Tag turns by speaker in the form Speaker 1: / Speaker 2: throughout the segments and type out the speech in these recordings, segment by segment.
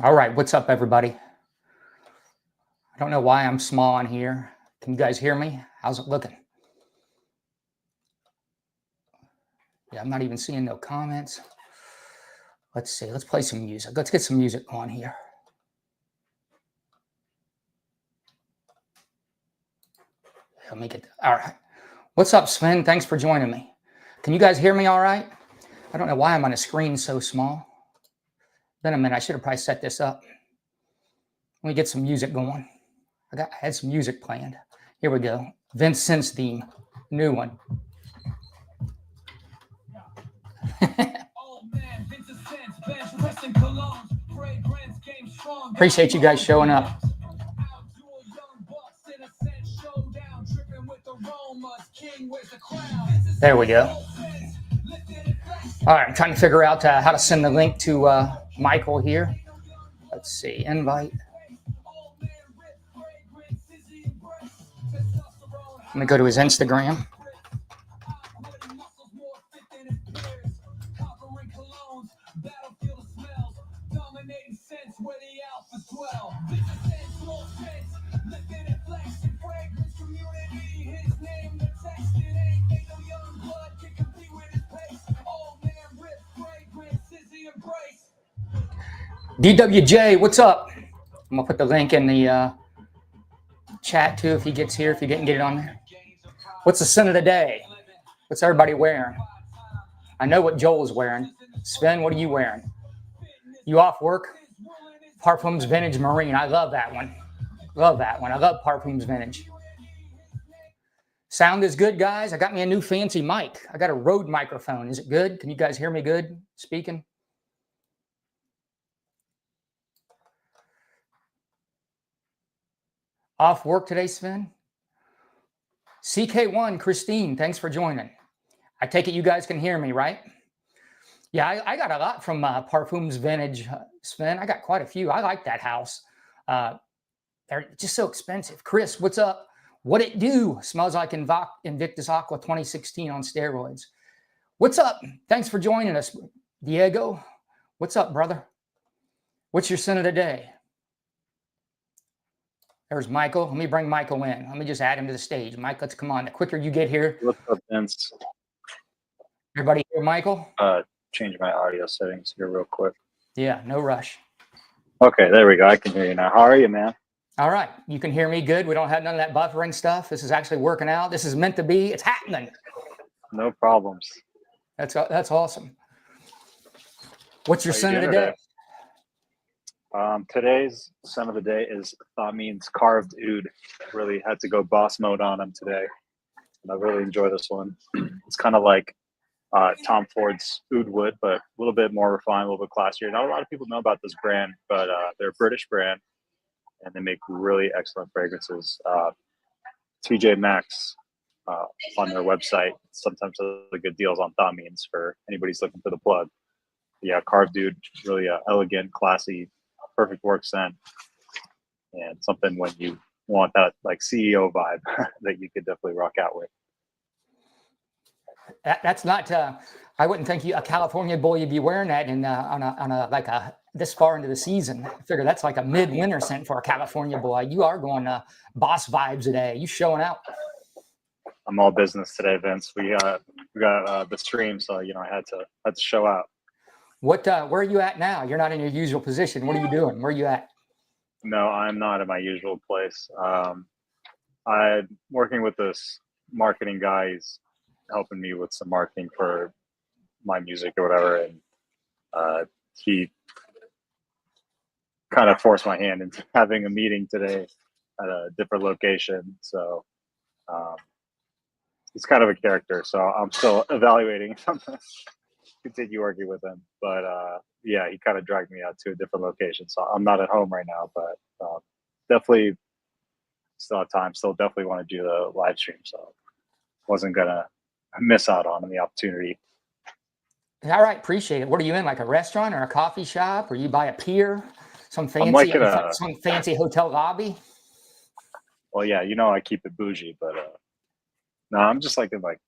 Speaker 1: All right, what's up, everybody? I don't know why I'm small on here. Can you guys hear me? How's it looking? Yeah, I'm not even seeing no comments. Let's see. Let's play some music. Let's get some music on here. Let me get. All right. What's up, Sven? Thanks for joining me. Can you guys hear me all right? I don't know why I'm on a screen so small. Been a minute. I should have probably set this up. Let me get some music going. I had some music planned. Here we go. Vincent's theme, new one. Appreciate you guys showing up. There we go. All right, I'm trying to figure out how to send the link to Michael here. Let's see, invite. I'm gonna go to his Instagram. DWJ, what's up? I'm gonna put the link in the chat too if he gets here, if he didn't get it on there. What's the scent of the day? What's everybody wearing? I know what Joel's wearing. Sven, what are you wearing? You off work? Parfums Vintage Marine. I love that one. Love that one. I love Parfums Vintage. Sound is good, guys. I got me a new fancy mic. I got a Rode microphone. Is it good? Can you guys hear me good speaking? Off work today, Sven? CK1, Christine, thanks for joining. I take it you guys can hear me, right? Yeah, I got a lot from Parfums Vintage, Sven. I got quite a few. I like that house. They're just so expensive. Chris, what's up? What it do? Smells like Invictus Aqua 2016 on steroids. What's up? Thanks for joining us, Diego. What's up, brother? What's your scent of the day? There's Michael. Let me bring Michael in. Let me just add him to the stage. Mike, let's come on. The quicker you get here.
Speaker 2: What's up, Vince?
Speaker 1: Everybody hear Michael?
Speaker 2: Change my audio settings here real quick.
Speaker 1: Yeah, no rush.
Speaker 2: Okay, there we go. I can hear you now. How are you, man?
Speaker 1: All right. You can hear me good. We don't have none of that buffering stuff. This is actually working out. This is meant to be. It's happening.
Speaker 2: No problems.
Speaker 1: That's awesome. What's your scent of the day?
Speaker 2: Today's scent of the day is Thameen's Carved Oud. Really had to go boss mode on him today. And I really enjoy this one. It's kind of like Tom Ford's Oud Wood, but a little bit more refined, a little bit classier. Not a lot of people know about this brand, but they're a British brand, and they make really excellent fragrances. TJ Maxx on their website sometimes has really good deals on Thameen's for anybody who's looking for the plug. Yeah, Carved Oud, really elegant, classy, perfect work scent, and something when you want that like CEO vibe that you could definitely rock out with.
Speaker 1: That's not. I wouldn't think a California boy you'd be wearing that in on a this far into the season. I figure that's like a midwinter scent for a California boy. You are going boss vibes today. You showing out.
Speaker 2: I'm all business today, Vince. We got the stream, so I had to show out.
Speaker 1: What? Where are you at now? You're not in your usual position. What are you doing? Where are you at?
Speaker 2: No, I'm not at my usual place. I'm working with this marketing guy. He's helping me with some marketing for my music or whatever, and he kind of forced my hand into having a meeting today at a different location. So he's kind of a character. So I'm still evaluating if I'm going to continue working with him. But yeah, he kind of dragged me out to a different location. So I'm not at home right now, but definitely still have time. Still definitely want to do the live stream. So wasn't going to miss out on the opportunity.
Speaker 1: All right, appreciate it. What are you in, like a restaurant or a coffee shop, or you by a pier, some fancy,
Speaker 2: like
Speaker 1: some fancy hotel lobby?
Speaker 2: Well, yeah, I keep it bougie, but no, I'm just like in like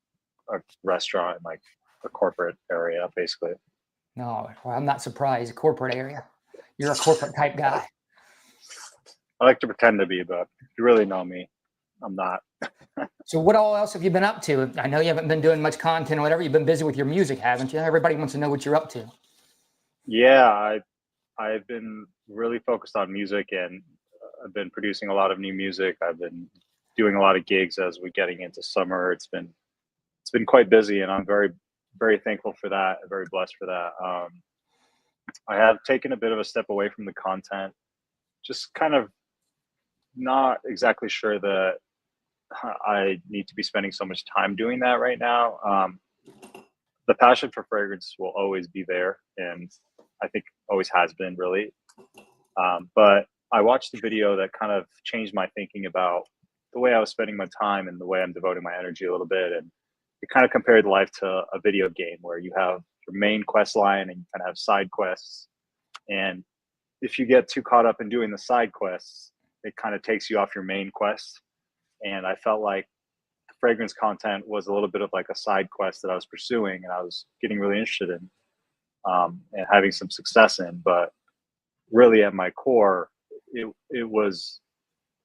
Speaker 2: a restaurant in like a corporate area, basically.
Speaker 1: No, well, I'm not surprised. Corporate area. You're a corporate type guy.
Speaker 2: I like to pretend to be, but if you really know me, I'm not.
Speaker 1: So what all else have you been up to? I know you haven't been doing much content or whatever. You've been busy with your music, haven't you? Everybody wants to know what you're up to.
Speaker 2: Yeah, I've been really focused on music, and I've been producing a lot of new music. I've been doing a lot of gigs as we're getting into summer. It's been quite busy, and I'm very thankful for that. Very blessed for that. I have taken a bit of a step away from the content, just kind of not exactly sure that I need to be spending so much time doing that right now. The passion for fragrance will always be there, and I think always has been really. But I watched the video that kind of changed my thinking about the way I was spending my time and the way I'm devoting my energy a little bit. And it kind of compared life to a video game where you have your main quest line and you kind of have side quests. And if you get too caught up in doing the side quests, it kind of takes you off your main quest. And I felt like the fragrance content was a little bit of like a side quest that I was pursuing and I was getting really interested in, and having some success in. But really at my core, it was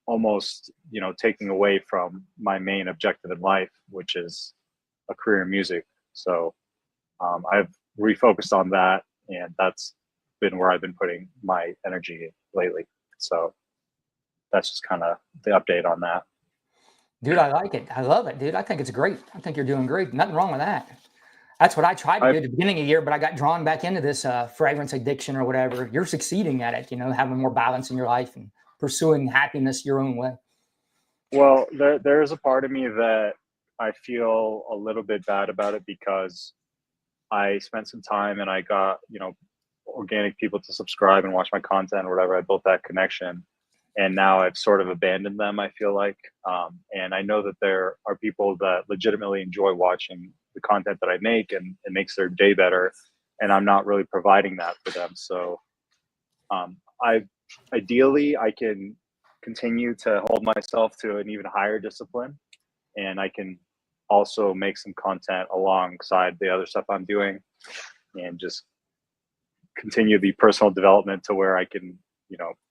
Speaker 2: almost, taking away from my main objective in life, which is a career in music. So I've refocused on that, and that's been where I've been putting my energy lately. So that's just kind of the update on that.
Speaker 1: Dude, I like it. I love it, dude. I think it's great. I think you're doing great. Nothing wrong with that. That's what I tried to
Speaker 2: I
Speaker 1: do at the beginning of the year, but I got drawn back into this fragrance addiction or whatever. You're succeeding at it, having more balance in your life and pursuing happiness your own way.
Speaker 2: Well, there is a part of me that I feel a little bit bad about it because I spent some time and I got, organic people to subscribe and watch my content or whatever. I built that connection, and now I've sort of abandoned them, I feel like. And I know that there are people that legitimately enjoy watching the content that I make, and it makes their day better. And I'm not really providing that for them. So I ideally I can continue to hold myself to an even higher discipline, and I can also make some content alongside the other stuff I'm doing, and just continue the personal development to where I can,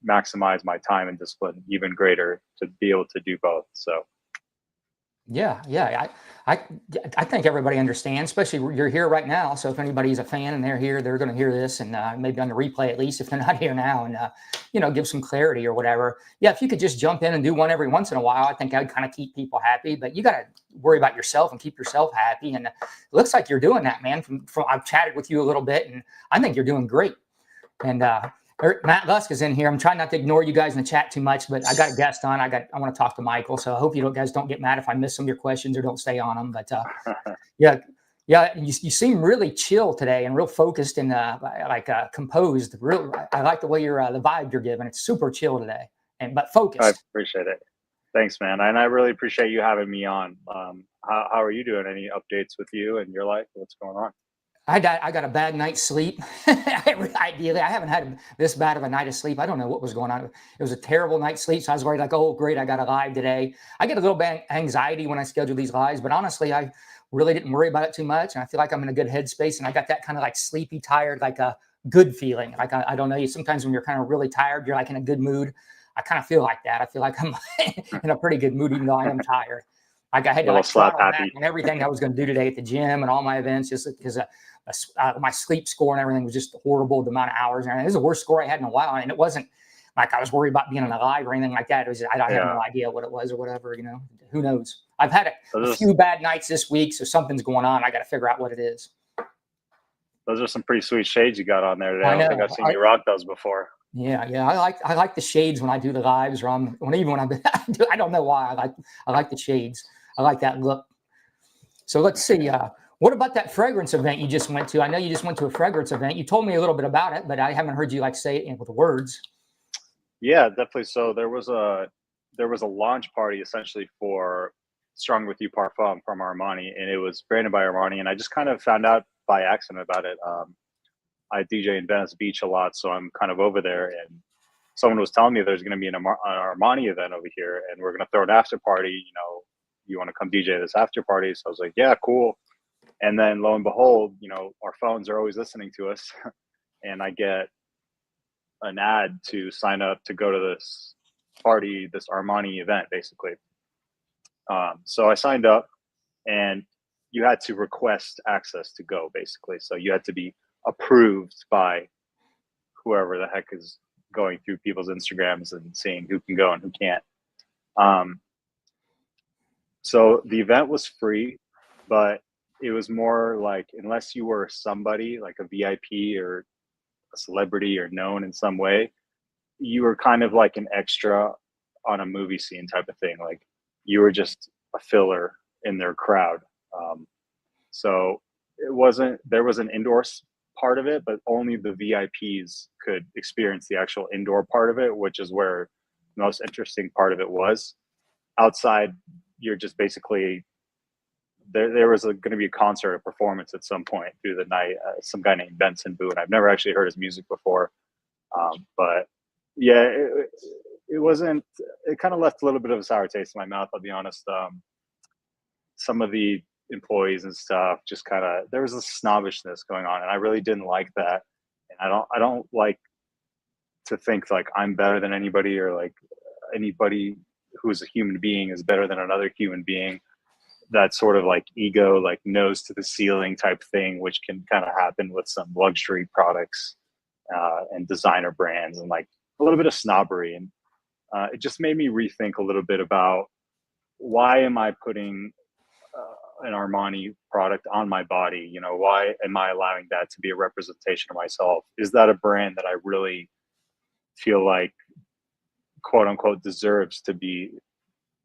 Speaker 2: maximize my time and discipline even greater to be able to do both. So
Speaker 1: Yeah, yeah. I think everybody understands, especially you're here right now. So if anybody's a fan and they're here, they're going to hear this and maybe on the replay at least if they're not here now, and give some clarity or whatever. Yeah, if you could just jump in and do one every once in a while, I think I'd kind of keep people happy. But you got to worry about yourself and keep yourself happy. And it looks like you're doing that, man. From I've chatted with you a little bit, and I think you're doing great. And Matt Lusk is in here. I'm trying not to ignore you guys in the chat too much, but I got a guest on. I want to talk to Michael, so I hope you guys don't get mad if I miss some of your questions or don't stay on them. But yeah, you seem really chill today and real focused and composed. I like the way you're the vibe you're giving. It's super chill today, but focused.
Speaker 2: I appreciate it. Thanks, man. And I really appreciate you having me on. How are you doing? Any updates with you and your life? What's going on?
Speaker 1: I got a bad night's sleep. Ideally, I haven't had this bad of a night of sleep. I don't know what was going on. It was a terrible night's sleep. So I was worried like, oh, great, I got a live today. I get a little bit anxiety when I schedule these lives, but honestly, I really didn't worry about it too much. And I feel like I'm in a good headspace. And I got that kind of like sleepy, tired, like a good feeling. Like, I don't know, sometimes when you're kind of really tired, you're like in a good mood. I kind of feel like that. I feel like I'm in a pretty good mood, even though I am tired. Like I had to like throttle back on everything I was going to do today at the gym and all my events just because my sleep score and everything was just horrible. The amount of hours and it was the worst score I had in a while. And it wasn't like I was worried about being alive or anything like that. It was I have no idea what it was or whatever. Who knows? I've had a few bad nights this week, so something's going on. I got to figure out what it is.
Speaker 2: Those are some pretty sweet shades you got on there today. I don't think I've seen you rock those before.
Speaker 1: Yeah. I like the shades when I do the lives, or even when I don't know why I like the shades. I like that look. So let's see. What about that fragrance event you just went to? I know you just went to a fragrance event. You told me a little bit about it, but I haven't heard you say it with words.
Speaker 2: Yeah, definitely. So there was a launch party essentially for Strong With You Parfum from Armani, and it was branded by Armani. And I just kind of found out by accident about it. I DJ in Venice Beach a lot, so I'm kind of over there, and someone was telling me there's going to be an Armani event over here, and we're going to throw an after party. You want to come DJ this after party? So I was like, yeah, cool. And then lo and behold, our phones are always listening to us, and I get an ad to sign up to go to this party, this Armani event, basically. So I signed up, and you had to request access to go, basically. So you had to be approved by whoever the heck is going through people's Instagrams and seeing who can go and who can't. So the event was free, but it was more like, unless you were somebody like a VIP or a celebrity or known in some way, you were kind of like an extra on a movie scene type of thing. Like, you were just a filler in their crowd. So there was an indoor part of it, but only the VIPs could experience the actual indoor part of it, which is where the most interesting part of it was. Outside, you're just basically, there was going to be a concert, a performance at some point through the night. Some guy named Benson Boone. I've never actually heard his music before. But yeah, it wasn't, it kind of left a little bit of a sour taste in my mouth, I'll be honest. Some of the employees and stuff just kind of, there was a snobbishness going on, and I really didn't like that. And I don't like to think like I'm better than anybody, or like anybody who's a human being is better than another human being. That sort of like ego, like nose to the ceiling type thing, which can kind of happen with some luxury products and designer brands, and like a little bit of snobbery. And it just made me rethink a little bit about, why am I putting an Armani product on my body? You know, why am I allowing that to be a representation of myself? Is that a brand that I really feel like, quote unquote, deserves to be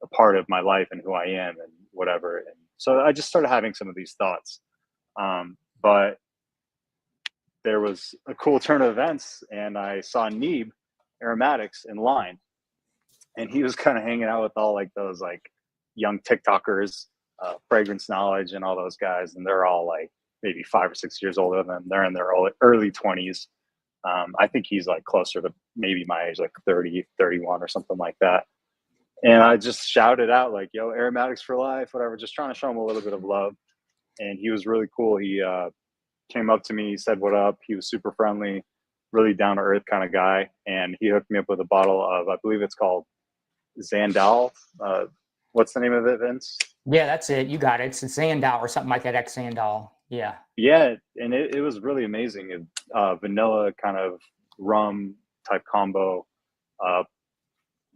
Speaker 2: a part of my life and who I am and whatever? And so I just started having some of these thoughts. But there was a cool turn of events, and I saw Neeb Aromatics in line, and he was kind of hanging out with all like those like young TikTokers, Fragrance Knowledge and all those guys. And they're all like maybe 5 or 6 years older than them. They're in their early 20s. I think he's like closer to maybe my age, like 30, 31 or something like that. And I just shouted out like, yo, Aromatics for life, whatever, just trying to show him a little bit of love. And he was really cool. He came up to me, said what up. He was super friendly, really down to earth kind of guy. And he hooked me up with a bottle of, I believe it's called Zandal. What's the name of it, Vince?
Speaker 1: Yeah, that's it. You got it. It's a Zandal or something like that, X-Zandal. Yeah.
Speaker 2: Yeah, and it was really amazing. Vanilla kind of rum type combo.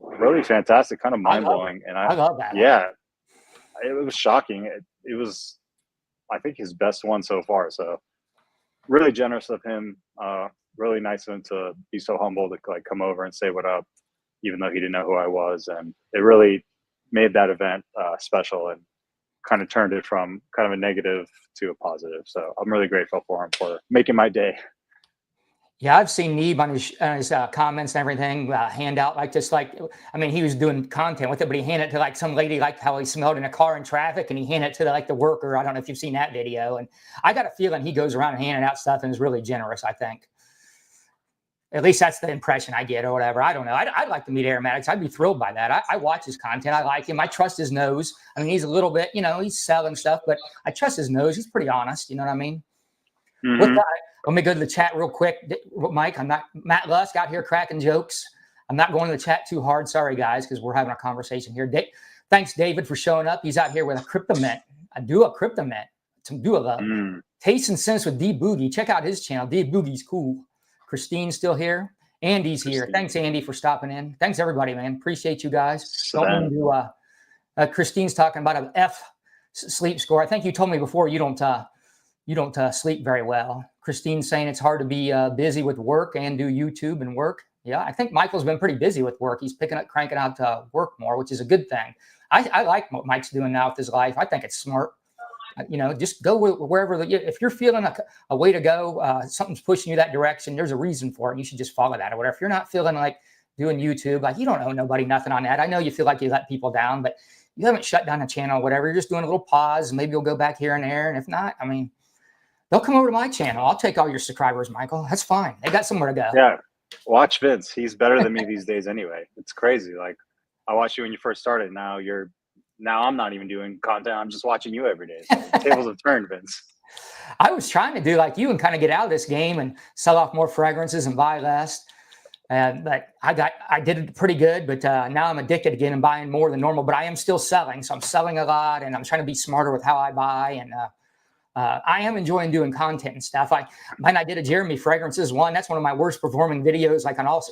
Speaker 2: Really fantastic, kind of mind-blowing. And
Speaker 1: I love that.
Speaker 2: Yeah, it was shocking. It was, I think, his best one so far. So really generous of him. Really nice of him to be so humble to like come over and say what up, even though he didn't know who I was. And it really made that event special, and kind of turned it from kind of a negative to a positive. So I'm really grateful for him for making my day.
Speaker 1: Yeah, I've seen Neeb on his comments and everything, hand out like just like, I mean, he was doing content with it, but he handed it to like some lady, like how he smelled in a car in traffic, and he handed it to like the worker. I don't know if you've seen that video. And I got a feeling he goes around and handing out stuff and is really generous, I think. At least that's the impression I get, or whatever. I don't know. I'd like to meet Aromatics. I'd be thrilled by that. I watch his content. I like him. I trust his nose. I mean, he's a little bit, you know, he's selling stuff, but I trust his nose. He's pretty honest. You know what I mean? Mm-hmm. With that, let me go to the chat real quick. Mike, I'm not, Matt Lusk out here cracking jokes. I'm not going to the chat too hard. Sorry, guys, because we're having a conversation here. Thanks, David, for showing up. He's out here with a Cryptomint. I do a Cryptomint. Some do a love. Taste and Sense with D Boogie. Check out his channel. D Boogie's cool. Christine's still here. Andy's here. Thanks, Andy, for stopping in. Thanks, everybody, man. Appreciate you guys. Don't mean to, Christine's talking about an F sleep score. I think you told me before you don't sleep very well. Christine's saying it's hard to be busy with work and do YouTube and work. Yeah, I think Michael's been pretty busy with work. He's cranking out work more, which is a good thing. I like what Mike's doing now with his life. I think it's smart. You know, just go wherever. If you're feeling a way to go, something's pushing you that direction, there's a reason for it. You should just follow that or whatever. If you're not feeling like doing YouTube, like you don't owe nobody nothing on that. I know you feel like you let people down, but you haven't shut down a channel or whatever. You're just doing a little pause. Maybe you'll go back here and there. And if not, I mean, they'll come over to my channel. I'll take all your subscribers, Michael. That's fine. They got somewhere to go.
Speaker 2: Yeah. Watch Vince. He's better than me these days anyway. It's crazy. Like, I watched you when you first started. Now I'm not even doing content. I'm just watching you every day. So tables have turned, Vince.
Speaker 1: I was trying to do like you and kind of get out of this game and sell off more fragrances and buy less. But I did it pretty good, but now I'm addicted again and buying more than normal, but I am still selling. So I'm selling a lot and I'm trying to be smarter with how I buy. And I am enjoying doing content and stuff. I did a Jeremy Fragrances one. That's one of my worst performing videos. Like on all,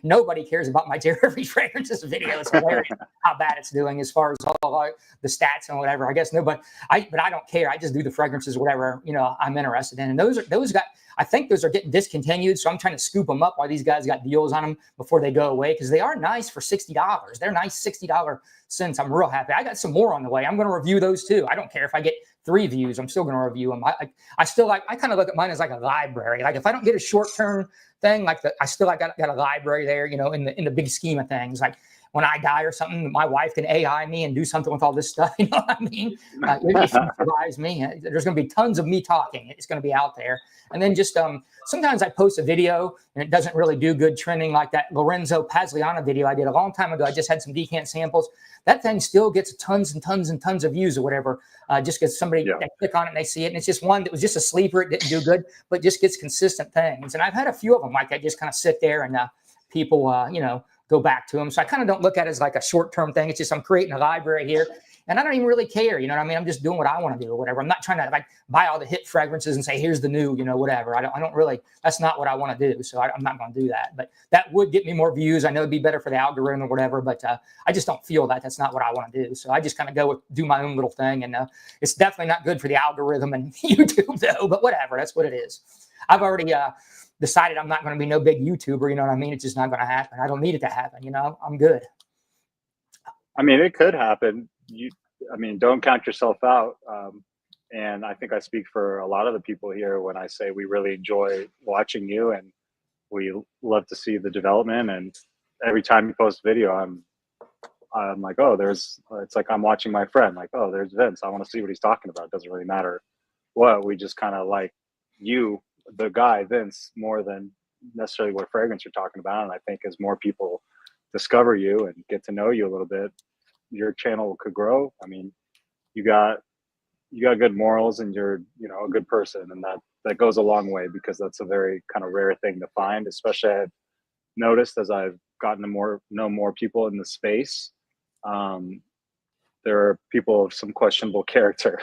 Speaker 1: nobody cares about my Jeremy Fragrances video. It's hilarious how bad it's doing as far as all the stats and whatever. I guess nobody. But I don't care. I just do the fragrances, whatever I'm interested in. And those got. I think those are getting discontinued, so I'm trying to scoop them up while these guys got deals on them before they go away because they are nice for $60. They're nice $60 cents. I'm real happy. I got some more on the way. I'm going to review those too. I don't care if I get 3 views. I'm still going to review them. I still like. I kind of look at mine as like a library. Like if I don't get a short-term thing, like I still got a library there. In the big scheme of things, like. When I die or something, my wife can AI me and do something with all this stuff. You know what I mean? If she survives me, there's going to be tons of me talking. It's going to be out there. And then just sometimes I post a video and it doesn't really do good trending like that Lorenzo Pagliano video I did a long time ago. I just had some decant samples. That thing still gets tons and tons and tons of views or whatever. Just because somebody they click on it and they see it. And it's just one that was just a sleeper. It didn't do good, but just gets consistent things. And I've had a few of them like that just kind of sit there and people, go back to them. So I kind of don't look at it as like a short-term thing. It's just I'm creating a library here and I don't even really care. You know what I mean? I'm just doing what I want to do or whatever. I'm not trying to like buy all the hit fragrances and say, here's the new, whatever. I don't really, that's not what I want to do. So I'm not going to do that, but that would get me more views. I know it'd be better for the algorithm or whatever, but I just don't feel that that's not what I want to do. So I just kind of do my own little thing. And it's definitely not good for the algorithm and YouTube though, but whatever, that's what it is. I've already, decided I'm not going to be no big YouTuber. You know what I mean? It's just not going to happen. I don't need it to happen. I'm good.
Speaker 2: I mean, it could happen. Don't count yourself out. And I think I speak for a lot of the people here when I say we really enjoy watching you and we love to see the development. And every time you post a video, I'm like, oh, it's like I'm watching my friend. Like, oh, there's Vince. I want to see what he's talking about. It doesn't really matter what. We just kind of like you, the guy Vince, more than necessarily what fragrance you're talking about. And I think as more people discover you and get to know you a little bit, your channel could grow. I mean, you got good morals and you're a good person, and that goes a long way because that's a very kind of rare thing to find. Especially I've noticed as I've gotten to know more people in the space, there are people of some questionable character,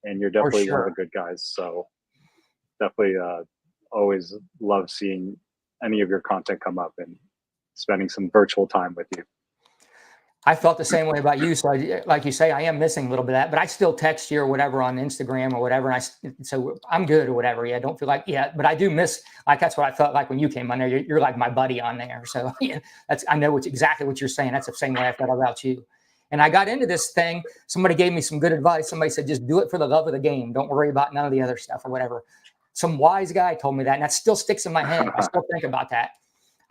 Speaker 2: and you're definitely one of the good guys. So definitely always love seeing any of your content come up and spending some virtual time with you.
Speaker 1: I felt the same way about you. So like you say, I am missing a little bit of that, but I still text you or whatever on Instagram or whatever. So I'm good or whatever. Yeah. Don't feel like, but I do miss, like, that's what I felt like when you came on there. You're like my buddy on there. So yeah, I know exactly what you're saying. That's the same way I felt about you. And I got into this thing. Somebody gave me some good advice. Somebody said, just do it for the love of the game. Don't worry about none of the other stuff or whatever. Some wise guy told me that, and that still sticks in my head. I still think about that.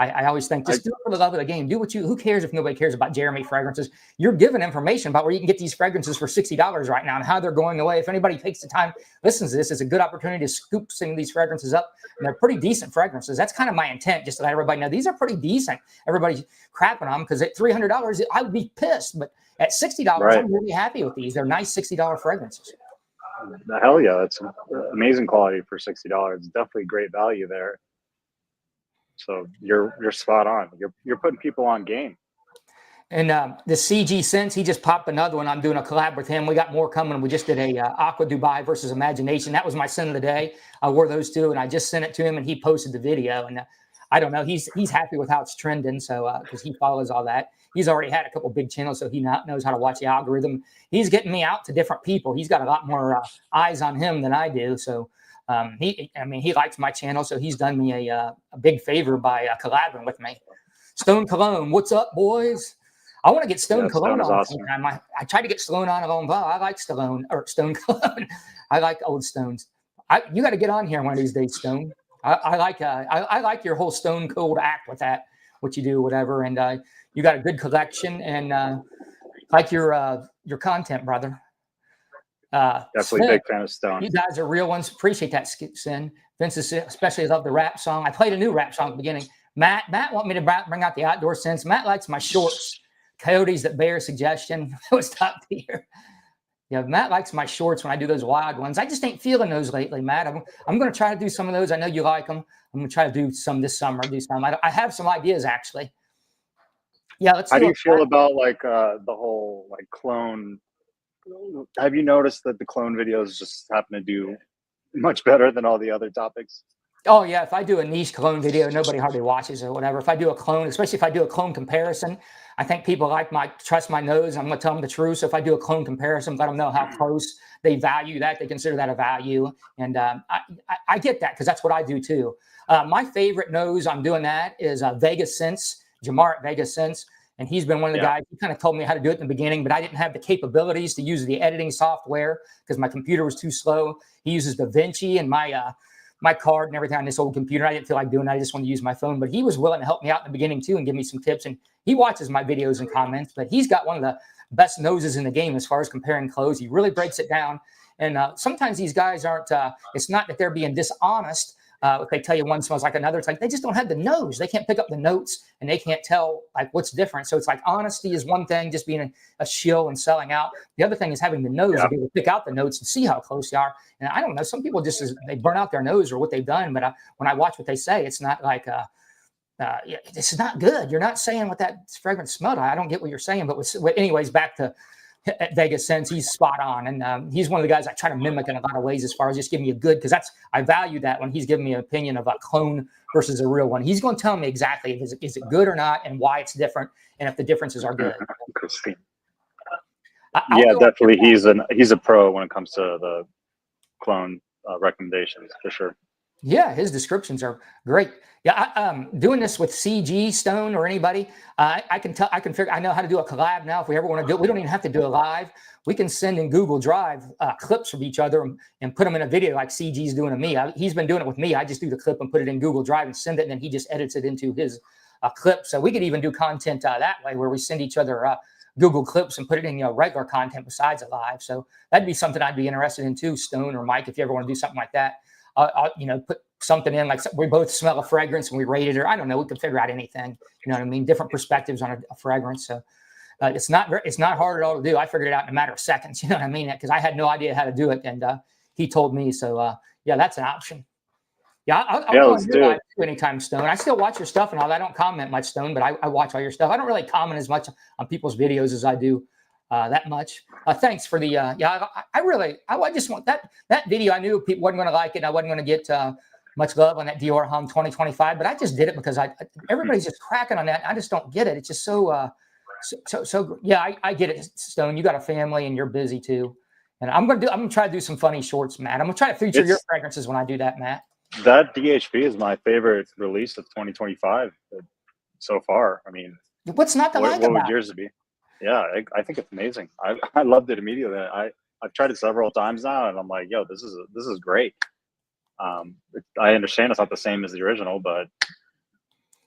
Speaker 1: I always think, just do it for the love of the game. Do who cares if nobody cares about Jeremy Fragrances? You're giving information about where you can get these fragrances for $60 right now and how they're going away. If anybody takes the time, listens to this, it's a good opportunity to scoop some of these fragrances up. And they're pretty decent fragrances. That's kind of my intent, just to let everybody know these are pretty decent. Everybody's crapping on them because at $300, I would be pissed. But at $60, right, I'm really happy with these. They're nice $60 fragrances.
Speaker 2: The hell yeah, that's amazing quality for $60. It's definitely great value there. So you're spot on. You're putting people on game.
Speaker 1: And the CG Sense, he just popped another one. I'm doing a collab with him. We got more coming. We just did a Aqua Dubai versus Imagination. That was my scent of the day. I wore those two, and I just sent it to him, and he posted the video. And I don't know. He's happy with how it's trending, so because he follows all that. He's already had a couple big channels, so he knows how to watch the algorithm. He's getting me out to different people. He's got a lot more eyes on him than I do, so. He likes my channel, so he's done me a big favor by collabing with me. Stone Cologne, what's up, boys? I want to get Stone Cologne on
Speaker 2: awesome.
Speaker 1: sometime. I tried to get Stone on a long while. I like Stone Cologne. I like old Stones. You got to get on here one of these days, Stone. I like your whole Stone Cold act with that, what you do, whatever. And you got a good collection, and like your content, brother.
Speaker 2: Definitely
Speaker 1: Sven,
Speaker 2: big fan of Stone.
Speaker 1: You guys are real ones. Appreciate that, Sin. Vince especially love the rap song. I played a new rap song at the beginning. Matt want me to bring out the outdoor sense. Matt likes my shorts. Coyotes that bear suggestion. That was top tier. Yeah, Matt likes my shorts when I do those wild ones. I just ain't feeling those lately, Matt. I'm going to try to do some of those. I know you like them. I'm going to try to do some this summer. Do some. I have some ideas actually. Yeah, let's
Speaker 2: How
Speaker 1: do
Speaker 2: do
Speaker 1: it.
Speaker 2: you feel about like the whole like clone? Have you noticed that the clone videos just happen to do much better than all the other topics?
Speaker 1: Oh yeah, if I do a niche clone video, nobody hardly watches or whatever. If I do a clone, especially if I do a clone comparison, I think people like my trust my nose. I'm going to tell them the truth. So if I do a clone comparison, let them know how close they value that, they consider that a value, and I get that because that's what I do too. My favorite nose I'm doing that is Vegas Sense, Jamar at Vegas Sense, and he's been one of the guys. He kind of told me how to do it in the beginning, but I didn't have the capabilities to use the editing software because my computer was too slow. He uses DaVinci and my card and everything on this old computer. I didn't feel like doing it. I just wanted to use my phone, but he was willing to help me out in the beginning too and give me some tips. And he watches my videos and comments, but he's got one of the best noses in the game as far as comparing clothes. He really breaks it down. And sometimes these guys aren't, it's not that they're being dishonest. If they tell you one smells like another, it's like they just don't have the nose. They can't pick up the notes and they can't tell like what's different. So it's like honesty is one thing, just being a shill and selling out. The other thing is having the nose to be able to pick out the notes and see how close they are. And I don't know, some people just they burn out their nose or what they've done. But when I watch what they say, it's not like it's not good. You're not saying what that fragrance smelled like. I don't get what you're saying. But anyways, back to at Vegas Sense, he's spot on. And he's one of the guys I try to mimic in a lot of ways as far as just giving me a good, because I value that when he's giving me an opinion of a clone versus a real one. He's going to tell me exactly if is it good or not and why it's different and if the differences are good.
Speaker 2: Christine. Yeah, definitely. He's a pro when it comes to the clone recommendations for sure.
Speaker 1: Yeah, his descriptions are great. Yeah, doing this with CG Stone or anybody, I can figure. I know how to do a collab now. If we ever want to do it, we don't even have to do it live. We can send in Google Drive clips from each other and put them in a video like CG's doing to me. He's been doing it with me. I just do the clip and put it in Google Drive and send it, and then he just edits it into his clip. So we could even do content that way, where we send each other Google clips and put it in regular content besides a live. So that'd be something I'd be interested in too, Stone or Mike, if you ever want to do something like that. I'll put something in like we both smell a fragrance and we rate it, or I don't know, we could figure out anything. You know what I mean? Different perspectives on a fragrance. So it's not hard at all to do. I figured it out in a matter of seconds. You know what I mean? Because I had no idea how to do it, and he told me. So yeah, that's an option. Yeah, I'll do live anytime, Stone. I still watch your stuff and all that. I don't comment much, Stone, but I watch all your stuff. I don't really comment as much on people's videos as I do that much. Thanks for the I just want that video. I knew people wasn't going to like it. I wasn't going to get much love on that Dior Hum 2025, but I just did it because everybody's just cracking on that. I just don't get it. It's just so yeah, I get it, Stone. You got a family and you're busy too. And I'm gonna try to do some funny shorts, Matt. I'm gonna try to feature your fragrances when I do that, Matt.
Speaker 2: That DHB is my favorite release of 2025 so far. I mean,
Speaker 1: what's not to like about it?
Speaker 2: What would yours be? Yeah, I think it's amazing. I loved it immediately. I've tried it several times now, and I'm like, yo, this is great. I understand it's not the same as the original, but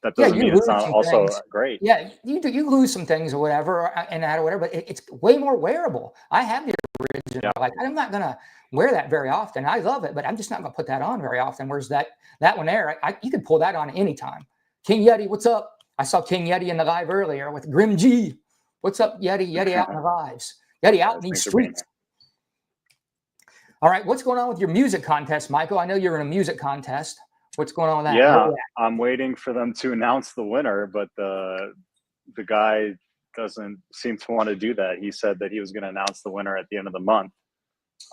Speaker 2: that doesn't mean it's not also great.
Speaker 1: Yeah, you lose some things or whatever, and that or whatever, but it's way more wearable. I have the original. Yeah. Like I'm not gonna wear that very often. I love it, but I'm just not gonna put that on very often. Whereas that one there, you could pull that on anytime. King Yeti, what's up? I saw King Yeti in the live earlier with Grim G. What's up, Yeti? Yeti out in the lives. Yeti out in these streets. All right, what's going on with your music contest, Michael? I know you're in a music contest. What's going on with that?
Speaker 2: Yeah, I'm waiting for them to announce the winner, but the guy doesn't seem to want to do that. He said that he was going to announce the winner at the end of the month,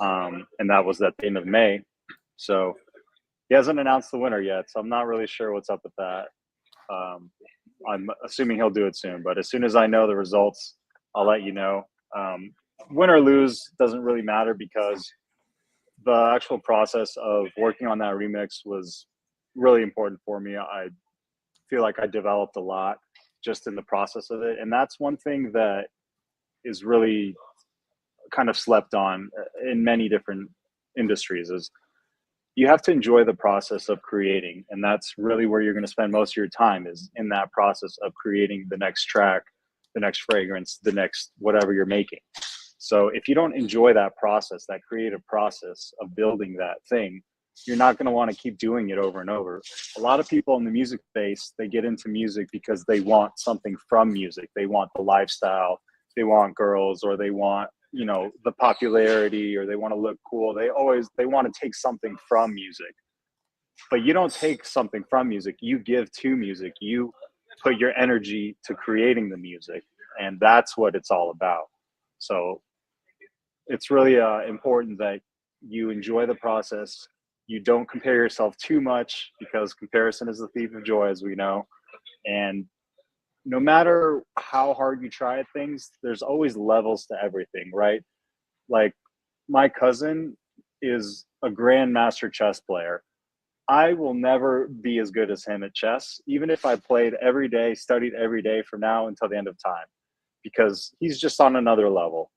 Speaker 2: and that was at the end of May. So he hasn't announced the winner yet, so I'm not really sure what's up with that. I'm assuming he'll do it soon, but as soon as I know the results, I'll let you know. Win or lose doesn't really matter because the actual process of working on that remix was really important for me. I feel like I developed a lot just in the process of it. And that's one thing that is really kind of slept on in many different industries is you have to enjoy the process of creating. And that's really where you're going to spend most of your time is in that process of creating the next track, the next fragrance, the next whatever you're making. So if you don't enjoy that process, that creative process of building that thing, you're not going to want to keep doing it over and over. A lot of people in the music space, they get into music because they want something from music. They want the lifestyle, they want girls, or they want you know, the popularity, or they want to look cool. They want to take something from music. But you don't take something from music, you give to music. You put your energy to creating the music, and that's what it's all about. So it's really important that you enjoy the process. You don't compare yourself too much, because comparison is the thief of joy, as we know. And no matter how hard you try at things, there's always levels to everything, right? Like, my cousin is a grandmaster chess player. I will never be as good as him at chess, even if I played every day, studied every day from now until the end of time, because he's just on another level.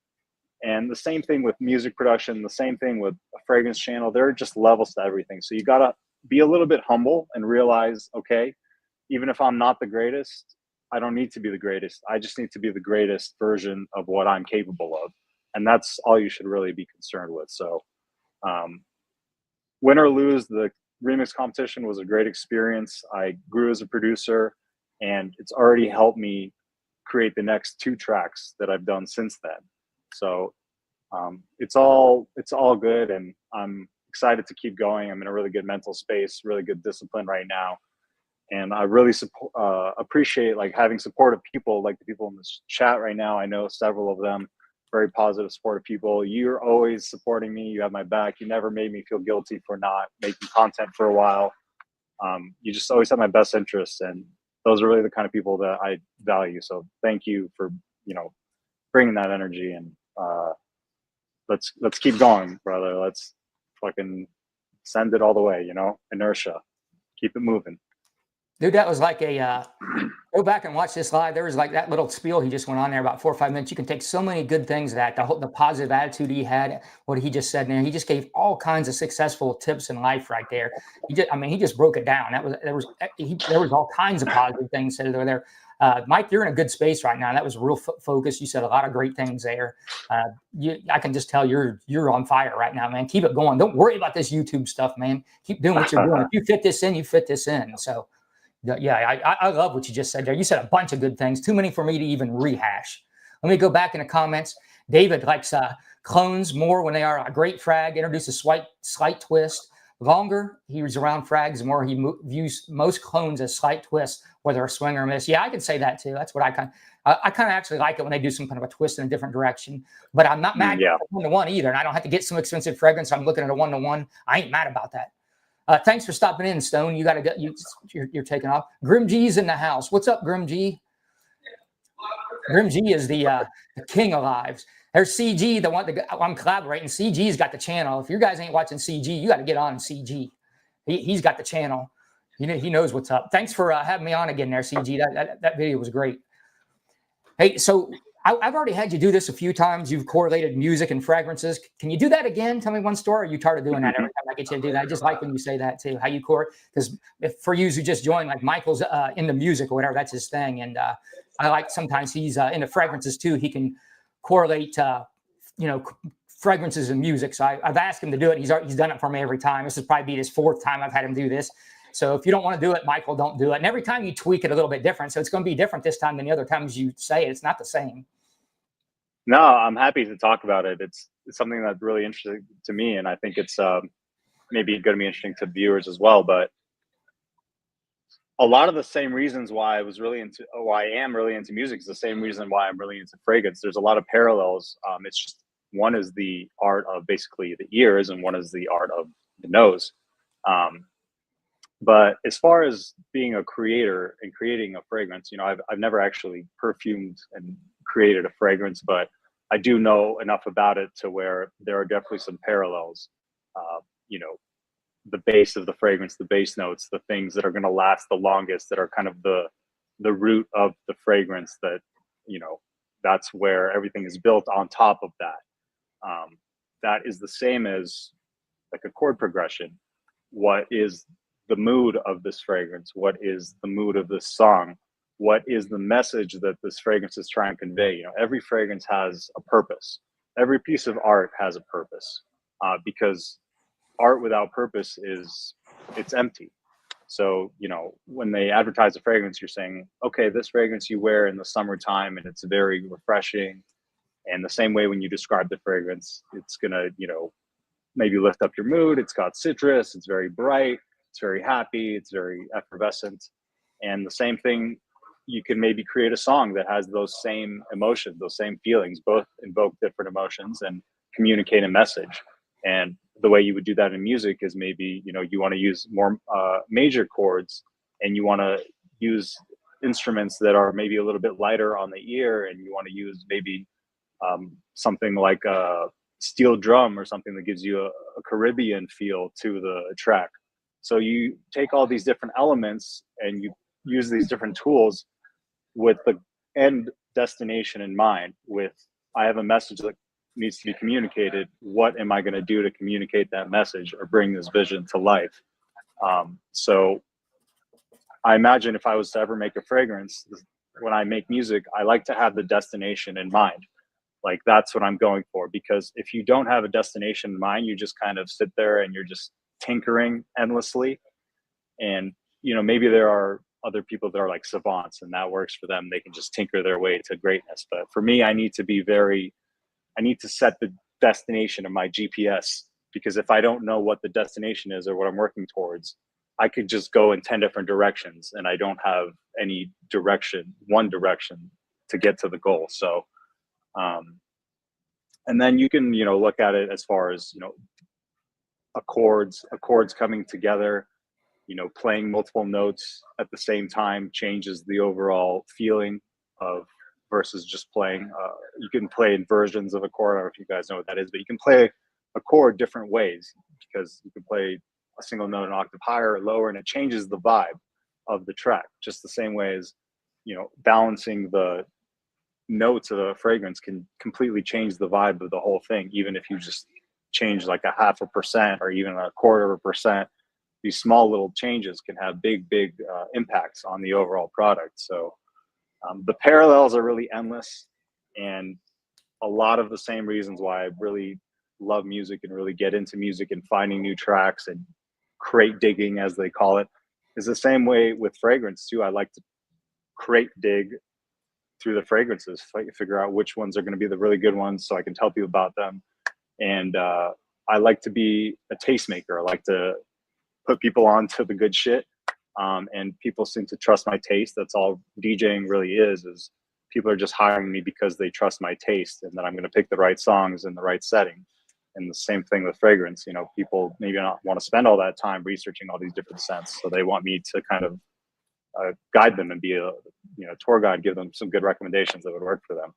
Speaker 2: And the same thing with music production, the same thing with a fragrance channel. There are just levels to everything. So you got to be a little bit humble and realize, okay, even if I'm not the greatest, I don't need to be the greatest. I just need to be the greatest version of what I'm capable of. And that's all you should really be concerned with. So, win or lose, the remix competition was a great experience. I grew as a producer, and it's already helped me create the next 2 tracks that I've done since then. So it's all good, and I'm excited to keep going. I'm in a really good mental space, really good discipline right now, and I really appreciate like having supportive people, like the people in this chat right now. I know several of them, very positive, supportive people. You're always supporting me. You have my back. You never made me feel guilty for not making content for a while. You just always have my best interests, and those are really the kind of people that I value. So thank you for, you know, bringing that energy, and let's keep going, brother. Let's fucking send it all the way, you know, inertia, keep it moving.
Speaker 1: Dude, that was like a go back and watch this live. There was like that little spiel he just went on there about 4 or 5 minutes. You can take so many good things that the positive attitude he had, what he just said there. He just gave all kinds of successful tips in life right there. He just broke it down. There was all kinds of positive things said over there. Mike, you're in a good space right now. That was real focus. You said a lot of great things there. I can just tell you're on fire right now, man. Keep it going. Don't worry about this YouTube stuff, man. Keep doing what you're doing. If you fit this in, you fit this in. So. Yeah, I love what you just said there. You said a bunch of good things, too many for me to even rehash. Let me go back in the comments. David likes clones more when they are a great frag, introduce a slight twist. Longer he was around frags, the more he views most clones as slight twists, whether a swing or a miss. Yeah, I could say that too. That's what I kind of actually like it when they do some kind of a twist in a different direction. But I'm not mad at 1-to-1 either, and I don't have to get some expensive fragrance. I'm looking at a 1-to-1. I ain't mad about that. Thanks for stopping in, Stone. You got to go. You're taking off. Grim G's in the house. What's up, Grim G? Grim G is the king of lives. There's CG, the one I'm collaborating. CG's got the channel. If you guys ain't watching CG, you got to get on CG. He's got the channel. He knows what's up. Thanks for having me on again there, CG. That video was great. Hey, so I've already had you do this a few times. You've correlated music and fragrances. Can you do that again? Tell me one story. Are you tired of doing that every time I get you to do that? I just like when you say that too, how you because for you who just joined, like Michael's into music or whatever, that's his thing. And I like sometimes he's into fragrances too. He can correlate, fragrances and music. So I've asked him to do it. He's done it for me every time. This is probably his 4th time I've had him do this. So if you don't want to do it, Michael, don't do it. And every time you tweak it a little bit different. So it's going to be different this time than the other times you say it. It's not the same.
Speaker 2: No, I'm happy to talk about it. It's something that's really interesting to me, and I think it's maybe going to be interesting to viewers as well. But a lot of the same reasons why I am really into music is the same reason why I'm really into fragrance. There's a lot of parallels. It's just one is the art of basically the ears, and one is the art of the nose. But as far as being a creator and creating a fragrance, I've never actually perfumed and created a fragrance, but I do know enough about it to where there are definitely some parallels. The base of the fragrance, the base notes, the things that are going to last the longest, that are kind of the root of the fragrance, that, that's where everything is built on top of that. That is the same as like a chord progression. What is the mood of this fragrance? What is the mood of this song? What is the message that this fragrance is trying to convey? Every fragrance has a purpose. Every piece of art has a purpose, because art without purpose it's empty. So, when they advertise a fragrance, you're saying, okay, this fragrance you wear in the summertime and it's very refreshing. And the same way when you describe the fragrance, it's gonna, you know, maybe lift up your mood. It's got citrus, it's very bright, it's very happy, it's very effervescent. And the same thing, you can maybe create a song that has those same emotions, those same feelings, both invoke different emotions and communicate a message. And the way you would do that in music is maybe, you know, you want to use more major chords, and you want to use instruments that are maybe a little bit lighter on the ear, and you want to use maybe something like a steel drum or something that gives you a Caribbean feel to the track. So you take all these different elements and you use these different tools with the end destination in mind. With, I have a message that needs to be communicated. What am I going to do to communicate that message or bring this vision to life? So I imagine if I was to ever make a fragrance, when I make music, I like to have the destination in mind. Like, that's what I'm going for. Because if you don't have a destination in mind, you just kind of sit there and you're just tinkering endlessly. And, you know, maybe there are other people that are like savants and that works for them. They can just tinker their way to greatness. But for me, I need to set the destination of my GPS, because if I don't know what the destination is or what I'm working towards, I could just go in 10 different directions and I don't have any one direction to get to the goal. So, and then you can, you know, look at it as far as, you know, accords coming together, you know, playing multiple notes at the same time changes the overall feeling of, versus just playing. You can play inversions of a chord. I don't know if you guys know what that is, but you can play a chord different ways, because you can play a single note an octave higher or lower, and it changes the vibe of the track. Just the same way as, you know, balancing the notes of a fragrance can completely change the vibe of the whole thing. Even if you just change like a 0.5% or even a 0.25%, these small little changes can have big impacts on the overall product. So the parallels are really endless, and a lot of the same reasons why I really love music and really get into music and finding new tracks and crate digging, as they call it, is the same way with fragrance too. I like to crate dig through the fragrances, figure out which ones are going to be the really good ones so I can tell people about them. And I like to be a tastemaker. I like to put people on to the good shit. And people seem to trust my taste. That's all DJing really is people are just hiring me because they trust my taste and that I'm going to pick the right songs in the right setting. And the same thing with fragrance. You know, people maybe not want to spend all that time researching all these different scents, so they want me to kind of guide them and be a, you know, tour guide, give them some good recommendations that would work for them.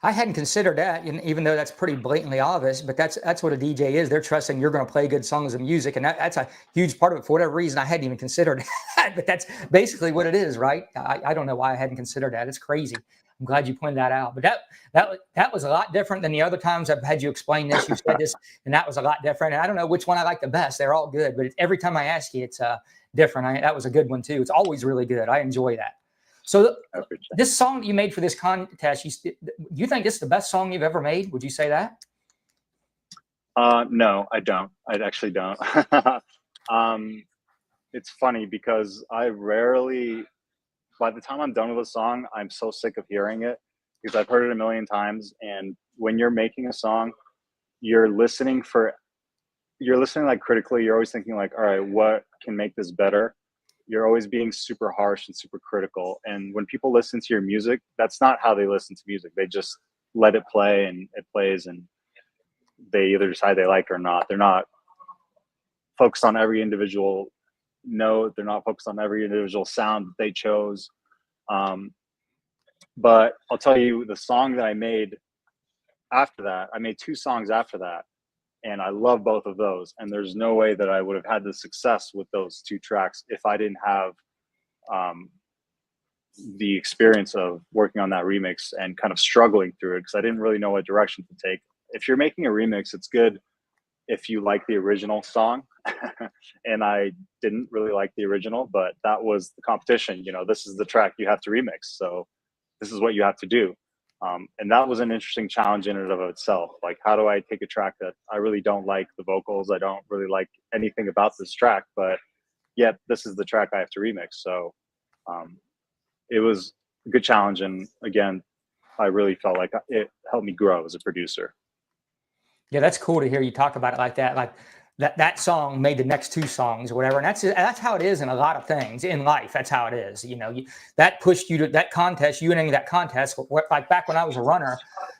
Speaker 1: I hadn't considered that, even though that's pretty blatantly obvious, but that's what a DJ is. They're trusting you're going to play good songs of music, and that's a huge part of it. For whatever reason, I hadn't even considered that, but that's basically what it is, right? I don't know why I hadn't considered that. It's crazy. I'm glad you pointed that out. But that was a lot different than the other times I've had you explain this. You said this, and that was a lot different. And I don't know which one I like the best. They're all good, but every time I ask you, it's different. That was a good one too. It's always really good. I enjoy that. So this song that you made for this contest, you think this is the best song you've ever made? Would you say that?
Speaker 2: No, I don't. I actually don't. It's funny because I rarely, by the time I'm done with a song, I'm so sick of hearing it because I've heard it a million times. And when you're making a song, you're listening like critically. You're always thinking like, all right, what can make this better? You're always being super harsh and super critical. And when people listen to your music, that's not how they listen to music. They just let it play and it plays, and they either decide they like it or not. They're not focused on every individual note. They're not focused on every individual sound that they chose. But I'll tell you, the song that I made after that, I made 2 songs after that, and I love both of those. And there's no way that I would have had the success with those 2 tracks if I didn't have the experience of working on that remix and kind of struggling through it, because I didn't really know what direction to take. If you're making a remix, it's good if you like the original song. And I didn't really like the original, but that was the competition. You know, this is the track you have to remix, so this is what you have to do. And that was an interesting challenge in and of itself. Like, how do I take a track that I really don't like the vocals, I don't really like anything about this track, but yet this is the track I have to remix. So it was a good challenge. And again, I really felt like it helped me grow as a producer.
Speaker 1: Yeah, that's cool to hear you talk about it like that. Like that song made the next two songs or whatever. And that's how it is in a lot of things in life. That's how it is. You know, that pushed you to that contest, you entering that contest. Like back when I was a runner,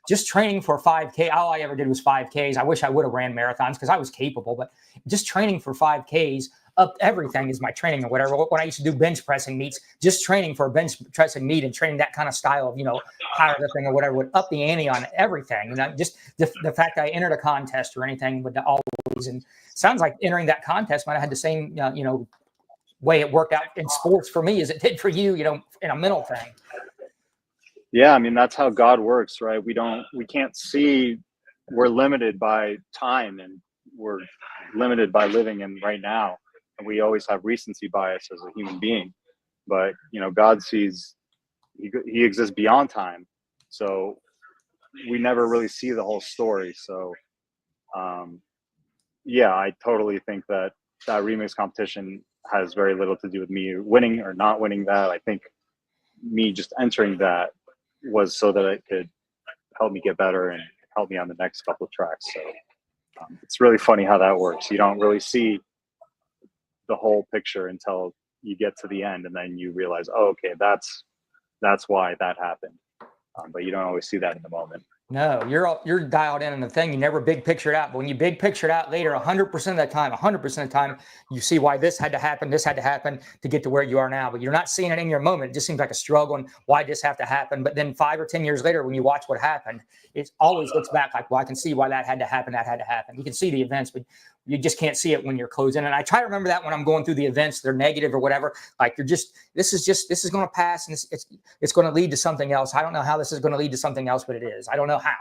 Speaker 1: just training for 5K, all I ever did was 5Ks. I wish I would have ran marathons because I was capable, but just training for 5Ks up everything is my training or whatever. When I used to do bench pressing meets, just training for a bench pressing meet and training that kind of style of, you know, powerlifting or whatever would up the ante on everything. And just the fact that I entered a contest or anything would always, and sounds like entering that contest might have had the same, you know, way it worked out in sports for me as it did for you, you know, in a mental thing.
Speaker 2: Yeah, I mean, that's how God works, right? We can't see, we're limited by time, and we're limited by living in right now. And we always have recency bias as a human being. But, you know, God sees, he exists beyond time. So we never really see the whole story. So, yeah, I totally think that remix competition has very little to do with me winning or not winning that. I think me just entering that was so that it could help me get better and help me on the next couple of tracks. So it's really funny how that works. You don't really see the whole picture until you get to the end, and then you realize, oh, okay, that's why that happened. But you don't always see that in the moment.
Speaker 1: No, you're dialed in on the thing. You never big picture it out. But when you big picture it out later, 100% of the time, 100% of the time, you see why this had to happen to get to where you are now. But you're not seeing it in your moment. It just seems like a struggle and why this have to happen. But then 5 or 10 years later, when you watch what happened, it always looks back like, well, I can see why that had to happen. That had to happen. You can see the events, but you just can't see it when you're closing. And I try to remember that when I'm going through the events, they're negative or whatever. Like this is going to pass, and it's going to lead to something else. I don't know how this is going to lead to something else, but it is. I don't know how,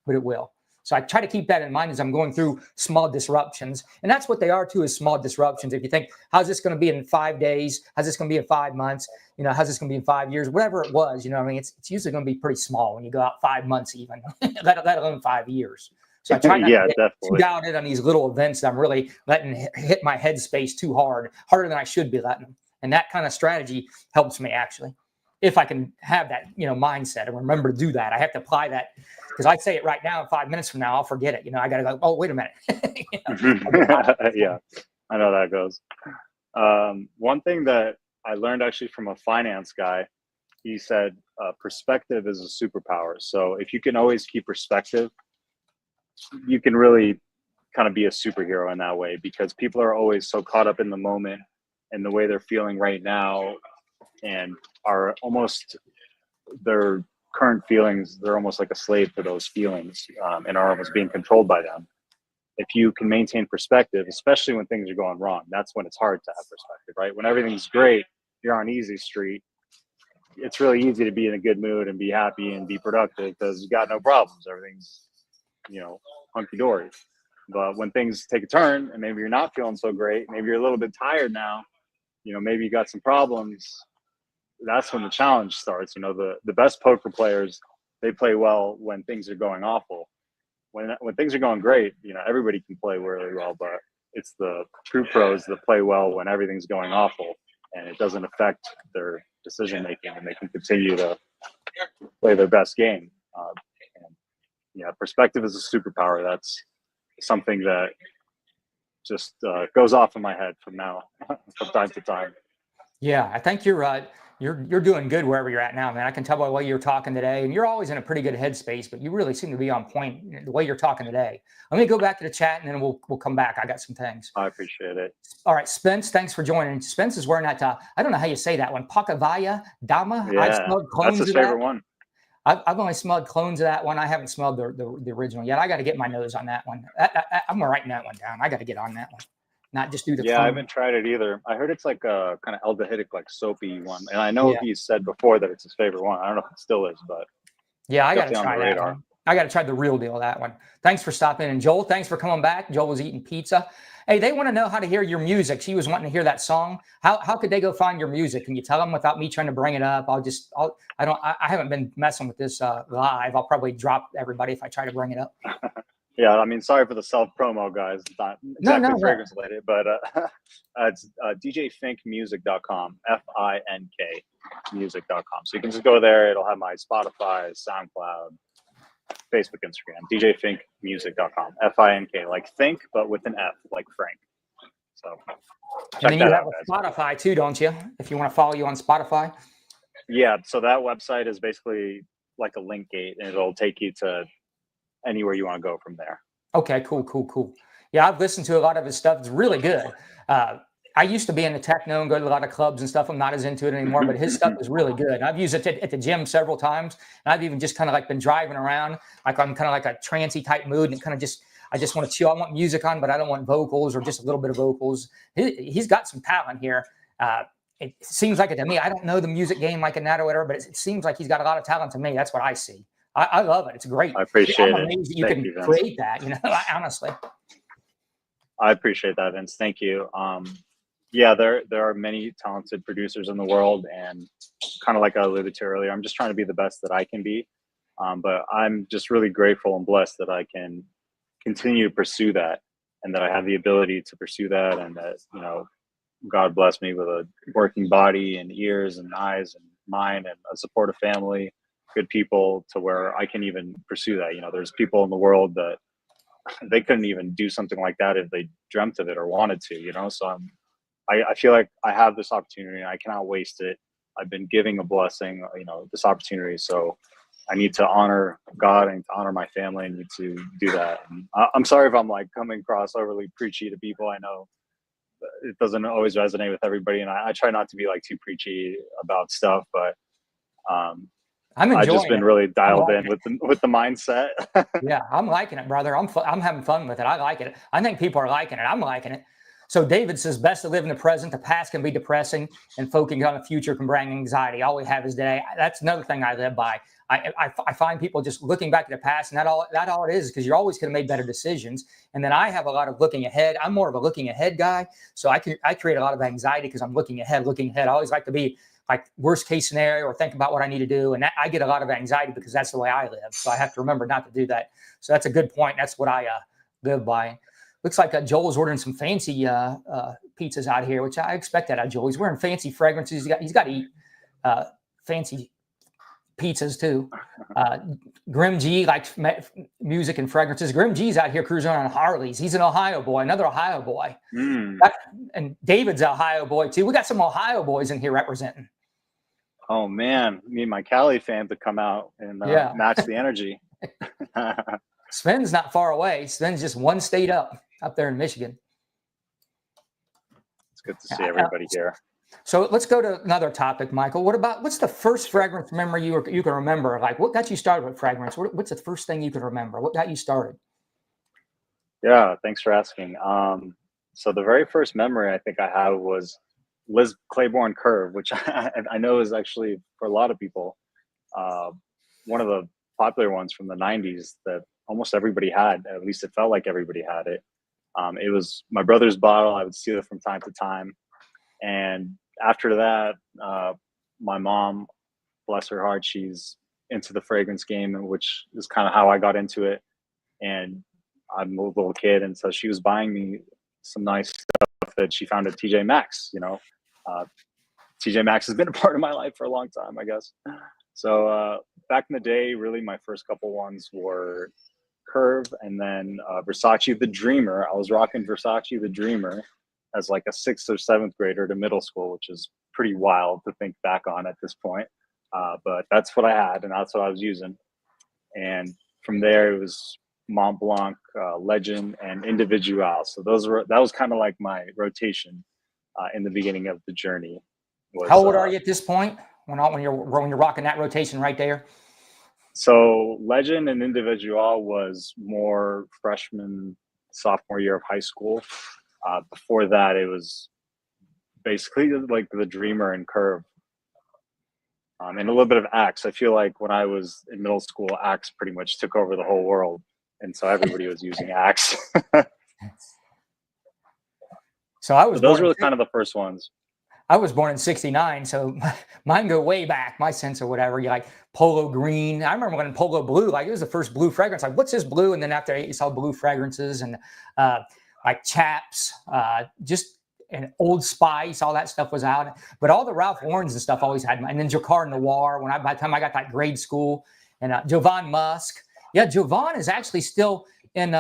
Speaker 1: but it will. So I try to keep that in mind as I'm going through small disruptions. And that's what they are too, is small disruptions. If you think, how's this going to be in 5 days? How's this going to be in 5 months? You know, how's this going to be in 5 years? Whatever it was, you know what I mean? It's usually going to be pretty small when you go out 5 months even, let alone 5 years. So I try not to get too dialed in on these little events that I'm really letting hit my headspace too hard, harder than I should be letting them. And that kind of strategy helps me actually. If I can have that, you know, mindset and remember to do that. I have to apply that because I'd say it right now, 5 minutes from now, I'll forget it. You know, I got to go, oh, wait a minute.
Speaker 2: Yeah, I know that goes. One thing that I learned actually from a finance guy, he said, perspective is a superpower. So if you can always keep perspective, you can really kind of be a superhero in that way, because people are always so caught up in the moment and the way they're feeling right now, and are almost their current feelings, they're almost like a slave to those feelings, and are almost being controlled by them. If you can maintain perspective, especially when things are going wrong, that's when it's hard to have perspective, right? When everything's great, you're on easy street, it's really easy to be in a good mood and be happy and be productive because you got no problems. Everything's, you know, hunky-dory. But when things take a turn and maybe you're not feeling so great, maybe you're a little bit tired now, you know, maybe you got some problems, that's when the challenge starts. You know, the best poker players, they play well when things are going awful. When things are going great, you know, everybody can play really well, but it's the true pros that play well when everything's going awful and it doesn't affect their decision making, and they can continue to play their best game. And yeah, perspective is a superpower. That's something that just goes off in my head from time to time.
Speaker 1: Yeah, I think you're doing good wherever you're at now, man. I can tell by the way you're talking today, and you're always in a pretty good headspace, but you really seem to be on point the way you're talking today. Let me go back to the chat, and then we'll come back. I got some things.
Speaker 2: I appreciate it.
Speaker 1: All right, Spence, thanks for joining. Spence is wearing that. I don't know how you say that one. Pakavaya Dama.
Speaker 2: Yeah,
Speaker 1: I've smelled clones
Speaker 2: that's his
Speaker 1: of
Speaker 2: favorite
Speaker 1: that.
Speaker 2: one.
Speaker 1: I've only smelled clones of that one. I haven't smelled the original yet. I got to get my nose on that one. I'm writing that one down. I got to get on that one. Not just do the
Speaker 2: I haven't tried it either. I heard it's like a kind of aldehydic, like soapy one, and I know he said before that it's his favorite one. I don't know if it still is, but
Speaker 1: yeah, I got to try that one. I got to try the real deal of that one. Thanks for stopping in, Joel. Thanks for coming back. Joel was eating pizza. Hey, they want to know how to hear your music. She was wanting to hear that song. How could they go find your music? Can you tell them without me trying to bring it up? I haven't been messing with this live. I'll probably drop everybody if I try to bring it up.
Speaker 2: Yeah, I mean, sorry for the self-promo, guys. It's not exactly fragrance related, but it's djfinkmusic.com, FINK. finkmusic.com. So you can just go there. It'll have my Spotify, SoundCloud, Facebook, Instagram, djfinkmusic.com. F-I-N-K, like think, but with an F, like Frank. So
Speaker 1: And
Speaker 2: check
Speaker 1: then you
Speaker 2: that
Speaker 1: have
Speaker 2: out,
Speaker 1: a
Speaker 2: guys.
Speaker 1: Spotify too, don't you? If you want to follow you on Spotify.
Speaker 2: Yeah, so that website is basically like a link gate, and it'll take you to anywhere you want to go from there.
Speaker 1: Okay, cool. Yeah, I've listened to a lot of his stuff. It's really good. I used to be in the techno and go to a lot of clubs and stuff. I'm not as into it anymore, but his stuff is really good. I've used it at the gym several times, and I've even just kind of like been driving around, like I'm kind of like a trancey type mood, and kind of I just want to chill. I want music on, but I don't want vocals or just a little bit of vocals. He's got some talent here. It seems like it to me. I don't know the music game like in that or whatever, but it seems like he's got a lot of talent to me. That's what I see. I love it. It's great.
Speaker 2: I appreciate
Speaker 1: I'm
Speaker 2: it.
Speaker 1: amazed that you
Speaker 2: Thank
Speaker 1: can
Speaker 2: you, Vince.
Speaker 1: create that, honestly.
Speaker 2: I appreciate that, Vince. Thank you. Yeah, there are many talented producers in the world, and kind of like I alluded to earlier, I'm just trying to be the best that I can be. But I'm just really grateful and blessed that I can continue to pursue that, and that I have the ability to pursue that, and that, God bless me with a working body and ears and eyes and mind and a supportive family, good people, to where I can even pursue that. There's people in the world that they couldn't even do something like that if they dreamt of it or wanted to, so I feel like I have this opportunity and I cannot waste it. I've been giving a blessing, this opportunity. So I need to honor God and to honor my family, and need to do that. And I'm sorry if I'm like coming across overly preachy to people. I know it doesn't always resonate with everybody, and I try not to be like too preachy about stuff, but I've just been really dialed in with the mindset.
Speaker 1: Yeah, I'm liking it, brother. I'm having fun with it. I like it. I think people are liking it. I'm liking it. So David says, best to live in the present. The past can be depressing, and focusing on the future can bring anxiety. All we have is today. That's another thing I live by. I find people just looking back at the past, and that all it is, because you're always going to make better decisions. And then I have a lot of looking ahead. I'm more of a looking ahead guy. So I create a lot of anxiety because I'm looking ahead. I always like to be like worst case scenario, or think about what I need to do. And I get a lot of anxiety because that's the way I live. So I have to remember not to do that. So that's a good point. That's what I live by. Looks like Joel's ordering some fancy pizzas out here, which I expect that out of Joel. He's wearing fancy fragrances. He's got to eat fancy pizzas too. Grim G likes music and fragrances. Grim G's out here cruising on Harleys. He's an Ohio boy, another Ohio boy. And David's an Ohio boy too. We got some Ohio boys in here representing.
Speaker 2: Oh man, need my Cali fam to come out and match the energy.
Speaker 1: Sven's not far away. Sven's just one state up there in Michigan.
Speaker 2: It's good to see everybody here.
Speaker 1: So let's go to another topic, Michael. What's the first fragrance memory you can remember? Like, what got you started with fragrance? What's the first thing you can remember? What got you started?
Speaker 2: Yeah, thanks for asking. So the very first memory I think I have was Liz Claiborne Curve, which I know is actually, for a lot of people, one of the popular ones from the 90s that almost everybody had. At least it felt like everybody had it. It was my brother's bottle. I would steal it from time to time. And after that, my mom, bless her heart, she's into the fragrance game, which is kind of how I got into it. And I'm a little kid, and so she was buying me some nice stuff that she found at TJ Maxx. TJ Maxx has been a part of my life for a long time, I guess. So back in the day, really my first couple ones were Curve, and then Versace the Dreamer. I was rocking Versace the Dreamer as like a 6th or 7th grader to middle school, which is pretty wild to think back on at this point. But that's what I had, and that's what I was using. And from there, it was Mont Blanc, Legend, and Individual. So that was kind of like my rotation in the beginning of the journey.
Speaker 1: How old are you at this point when you're rocking that rotation right there?
Speaker 2: So Legend and Individual was more freshman, sophomore year of high school. Before that, it was basically like the Dreamer and Curve. And a little bit of Axe. I feel like when I was in middle school, Axe pretty much took over the whole world. And so everybody was using Axe. So those were kind of the first ones.
Speaker 1: I was born in '69, so mine go way back. My sense or whatever. You like Polo Green. I remember when Polo Blue, like it was the first blue fragrance. Like, what's this blue? And then after you saw blue fragrances and like Chaps, just and Old Spice, all that stuff was out. But all the Ralph Lauren's and stuff always had, and then Jacquard Noir. By the time I got to grade school, and Jovan Musk. Yeah, Jovan is actually still in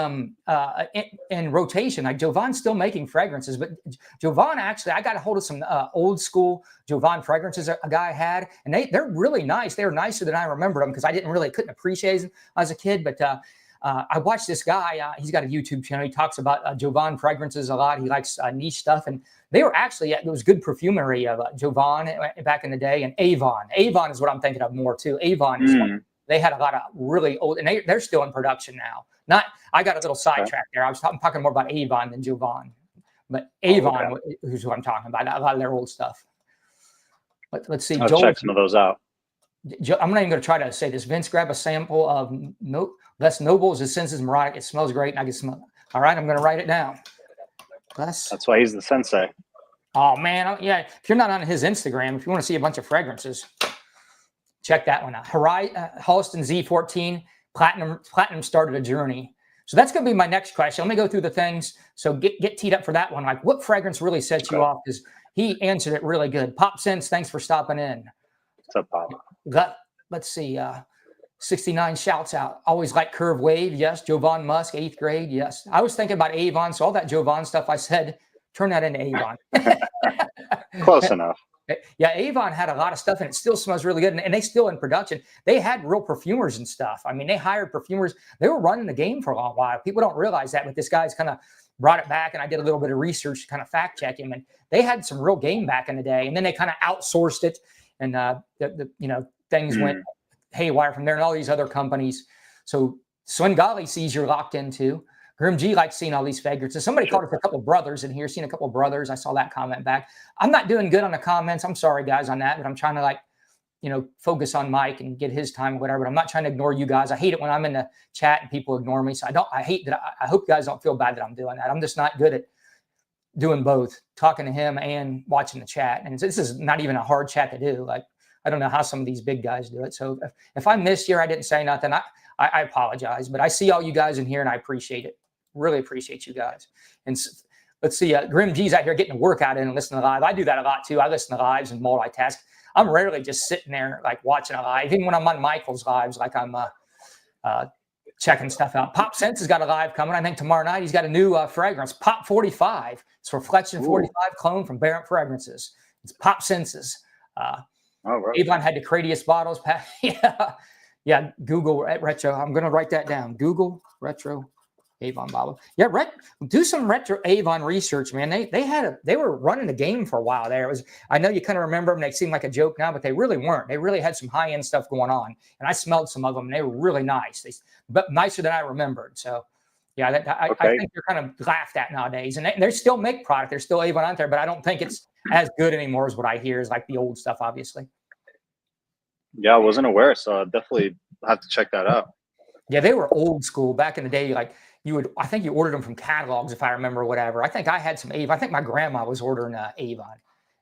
Speaker 1: rotation. Like Jovan's still making fragrances, but Jovan actually, I got a hold of some old school Jovan fragrances a guy had, and they're really nice. They were nicer than I remembered them because I couldn't appreciate them as a kid. But I watched this guy. He's got a YouTube channel. He talks about Jovan fragrances a lot. He likes niche stuff, and they were actually it was good perfumery of Jovan back in the day, and Avon. Avon is what I'm thinking of more too. Avon is they had a lot of really old, and they're still in production now. I got a little sidetracked there. I'm talking more about Avon than Jovan, but Avon is what I'm talking about. A lot of their old stuff. Let's see.
Speaker 2: I'll check some of those out.
Speaker 1: I'm not even going to try to say this. Vince, grab a sample of Les Noble's Essences Neurotic. It smells great, and I can smell it. All right, I'm going to write it down.
Speaker 2: That's why he's the sensei.
Speaker 1: Oh man, yeah. If you're not on his Instagram, if you want to see a bunch of fragrances, check that one out. Halston Z14 Platinum started a journey. So that's going to be my next question. Let me go through the things. So get teed up for that one. Like, what fragrance really sets you off? Because he answered it really good. Pop Sense, thanks for stopping in.
Speaker 2: What's up, Pop?
Speaker 1: Let's see. 69 shouts out. Always like Curve Wave. Yes. Jovan Musk, 8th grade. Yes. I was thinking about Avon. So all that Jovan stuff I said, turn that into Avon.
Speaker 2: Close enough.
Speaker 1: Yeah, Avon had a lot of stuff, and it still smells really good. And they still in production. They had real perfumers and stuff. I mean, they hired perfumers. They were running the game for a long while. People don't realize that, but this guy's kind of brought it back, and I did a little bit of research to kind of fact check him. And they had some real game back in the day, and then they kind of outsourced it, and things went haywire from there, and all these other companies. So Swengali sees you're locked into. Grim G likes seeing all these fragrances. Somebody called us a couple of brothers in here, seen a couple of brothers. I saw that comment back. I'm not doing good on the comments. I'm sorry, guys, on that, but I'm trying to focus on Mike and get his time or whatever. But I'm not trying to ignore you guys. I hate it when I'm in the chat and people ignore me. So I hate that. I hope you guys don't feel bad that I'm doing that. I'm just not good at doing both, talking to him and watching the chat. And this is not even a hard chat to do. Like, I don't know how some of these big guys do it. So if I missed you or I didn't say nothing, I apologize. But I see all you guys in here and I appreciate it. Really appreciate you guys. And let's see, Grim G's out here getting a workout in and listening to live. I do that a lot too. I listen to lives and multitask. I'm rarely just sitting there like watching a live, even when I'm on Michael's lives, like I'm checking stuff out. Pop Sense has got a live coming. I think tomorrow night he's got a new fragrance, Pop 45. It's Reflection 45 clone from Barrett Fragrances. It's Pop Senses.
Speaker 2: Right.
Speaker 1: Avon had the Cradius bottles. Yeah. Google retro. I'm going to write that down. Google retro Avon bottle. Yeah, do some retro Avon research, man. They were running the game for a while there. I know you kind of remember them. They seem like a joke now, but they really weren't. They really had some high end stuff going on, and I smelled some of them. And they were really nice, but nicer than I remembered. So, yeah, I think they're kind of laughed at nowadays, and they still make product. There's still Avon out there, but I don't think it's as good anymore as what I hear is like the old stuff, obviously.
Speaker 2: Yeah, I wasn't aware, so I definitely have to check that out.
Speaker 1: Yeah, they were old school back in the day. Like I think you ordered them from catalogs, if I remember, whatever. I think I had some Avon. I think my grandma was ordering Avon.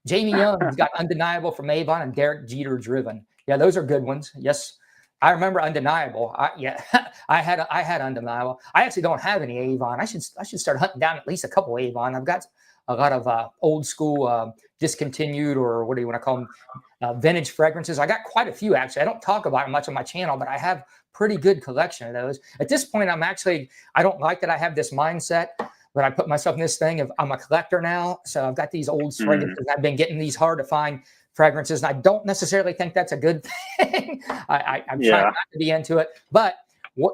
Speaker 1: Jamie Young's got Undeniable from Avon and Derek Jeter Driven. Yeah, those are good ones. Yes, I remember Undeniable. I had Undeniable. I actually don't have any Avon. I should start hunting down at least a couple Avon. I've got a lot of old school discontinued, or what do you want to call them, vintage fragrances. I got quite a few, actually. I don't talk about them much on my channel, but I have pretty good collection of those. At this point, I don't like that I have this mindset, but I put myself in this thing of I'm a collector now. So I've got these old fragrances. I've been getting these hard to find fragrances, and I don't necessarily think that's a good thing. I'm trying not to be into it, but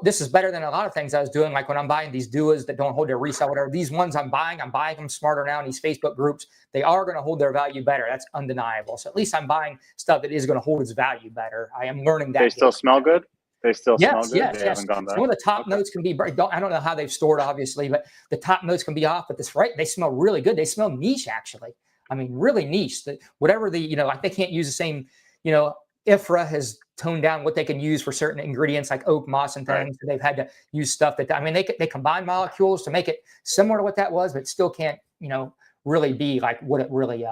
Speaker 1: this is better than a lot of things I was doing. Like when I'm buying these duos that don't hold their resale, whatever. These ones I'm buying them smarter now in these Facebook groups. They are going to hold their value better. That's undeniable. So at least I'm buying stuff that is going to hold its value better. I am learning that.
Speaker 2: They still smell good? They still smell good?
Speaker 1: Yes.
Speaker 2: Haven't gone back?
Speaker 1: Some of the top notes can be, I don't know how they've stored, obviously, but the top notes can be off. But they smell really good. They smell niche, actually. I mean, really niche. Whatever like they can't use the same, IFRA has toned down what they can use for certain ingredients like oak moss and things. Right. So they've had to use stuff they combine molecules to make it similar to what that was, but still can't, really be like what it really,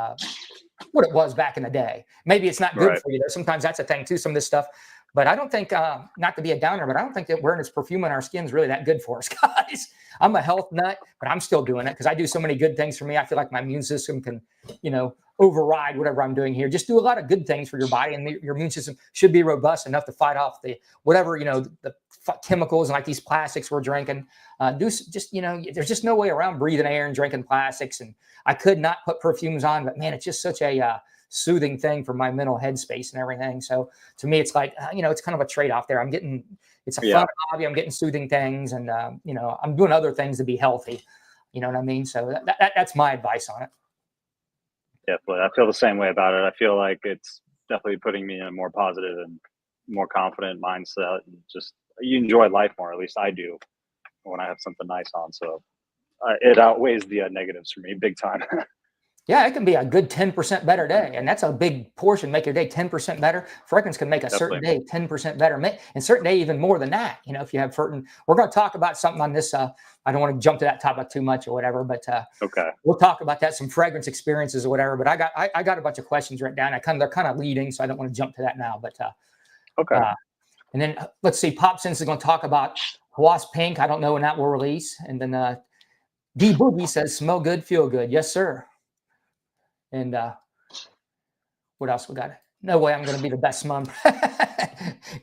Speaker 1: what it was back in the day. Maybe it's not good for you though. Sometimes that's a thing too. Some of this stuff, But I don't think, not to be a downer, but I don't think that wearing this perfume on our skin is really that good for us, guys. I'm a health nut, but I'm still doing it because I do so many good things for me. I feel like my immune system can, override whatever I'm doing here. Just do a lot of good things for your body, and your immune system should be robust enough to fight off the whatever, the chemicals and like these plastics we're drinking. There's just no way around breathing air and drinking plastics. And I could not put perfumes on, but man, it's just such a soothing thing for my mental headspace and everything. So to me, it's like, it's kind of a trade-off there. It's a fun hobby. I'm getting soothing things, and, I'm doing other things to be healthy. You know what I mean? So that's my advice on it.
Speaker 2: Definitely. I feel the same way about it. I feel like it's definitely putting me in a more positive and more confident mindset. And just, you enjoy life more. At least I do when I have something nice on. So it outweighs the negatives for me big time.
Speaker 1: Yeah, it can be a good 10% better day. And that's a big portion, make your day 10% better. Fragrance can make a certain day 10% better, and certain day even more than that. If you have certain, we're going to talk about something on this. I don't want to jump to that topic too much or whatever, but
Speaker 2: okay,
Speaker 1: we'll talk about that, some fragrance experiences or whatever. But I got a bunch of questions written down. They're kind of leading, so I don't want to jump to that now. But
Speaker 2: okay.
Speaker 1: And then let's see, Pop Sense is going to talk about Wasp Pink. I don't know when that will release. And then D Boogie says, smell good, feel good. Yes, sir. And what else we got? No way I'm going to be the best mom.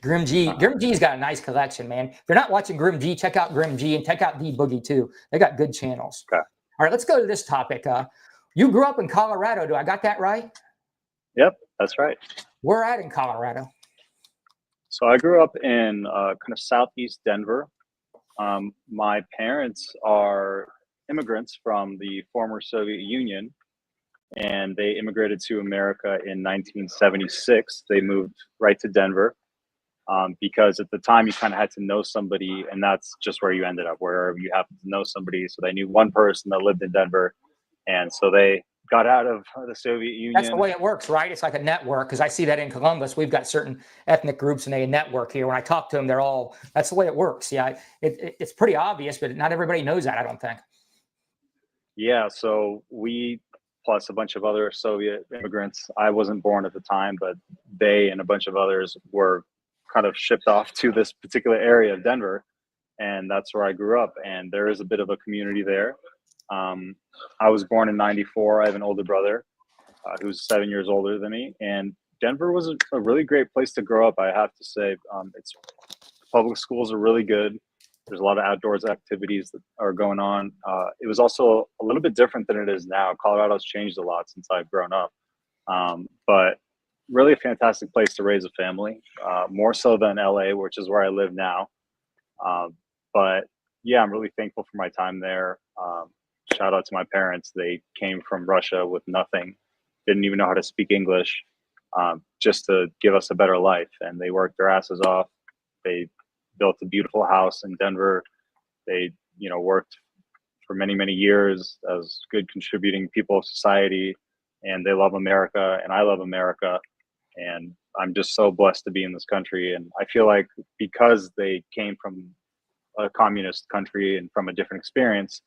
Speaker 1: Grim G. Grim G's got a nice collection, man. If you're not watching Grim G, check out Grim G and check out D Boogie too. They got good channels.
Speaker 2: Okay.
Speaker 1: All right, let's go to this topic. You grew up in Colorado. Do I got that right?
Speaker 2: Yep, that's right.
Speaker 1: Where at in Colorado?
Speaker 2: So I grew up in kind of southeast Denver. My parents are immigrants from the former Soviet Union, and they immigrated to America in 1976. They moved right to Denver because at the time you kind of had to know somebody, and that's just where you ended up, wherever you happened to know somebody. So they knew one person that lived in Denver, and so they got out of the Soviet Union.
Speaker 1: That's the way it works, right? It's like a network, because I see that in Columbus. We've got certain ethnic groups and they network here. When I talk to them, that's the way it works. Yeah, it's pretty obvious, but not everybody knows that, I don't think.
Speaker 2: Yeah, so we, plus a bunch of other Soviet immigrants. I wasn't born at the time, but they and a bunch of others were kind of shipped off to this particular area of Denver. And that's where I grew up. And there is a bit of a community there. I was born in '94. I have an older brother who's 7 years older than me. And Denver was a really great place to grow up, I have to say. It's public schools are really good. There's a lot of outdoors activities that are going on. It was also a little bit different than it is now. Colorado's changed a lot since I've grown up. But really a fantastic place to raise a family, more so than LA, which is where I live now. But yeah, I'm really thankful for my time there. Shout out to my parents. They came from Russia with nothing, didn't even know how to speak English, just to give us a better life. And they worked their asses off. They built a beautiful house in Denver. They, worked for many, many years as good contributing people of society, and they love America, and I love America. And I'm just so blessed to be in this country. And I feel like because they came from a communist country and from a different experience,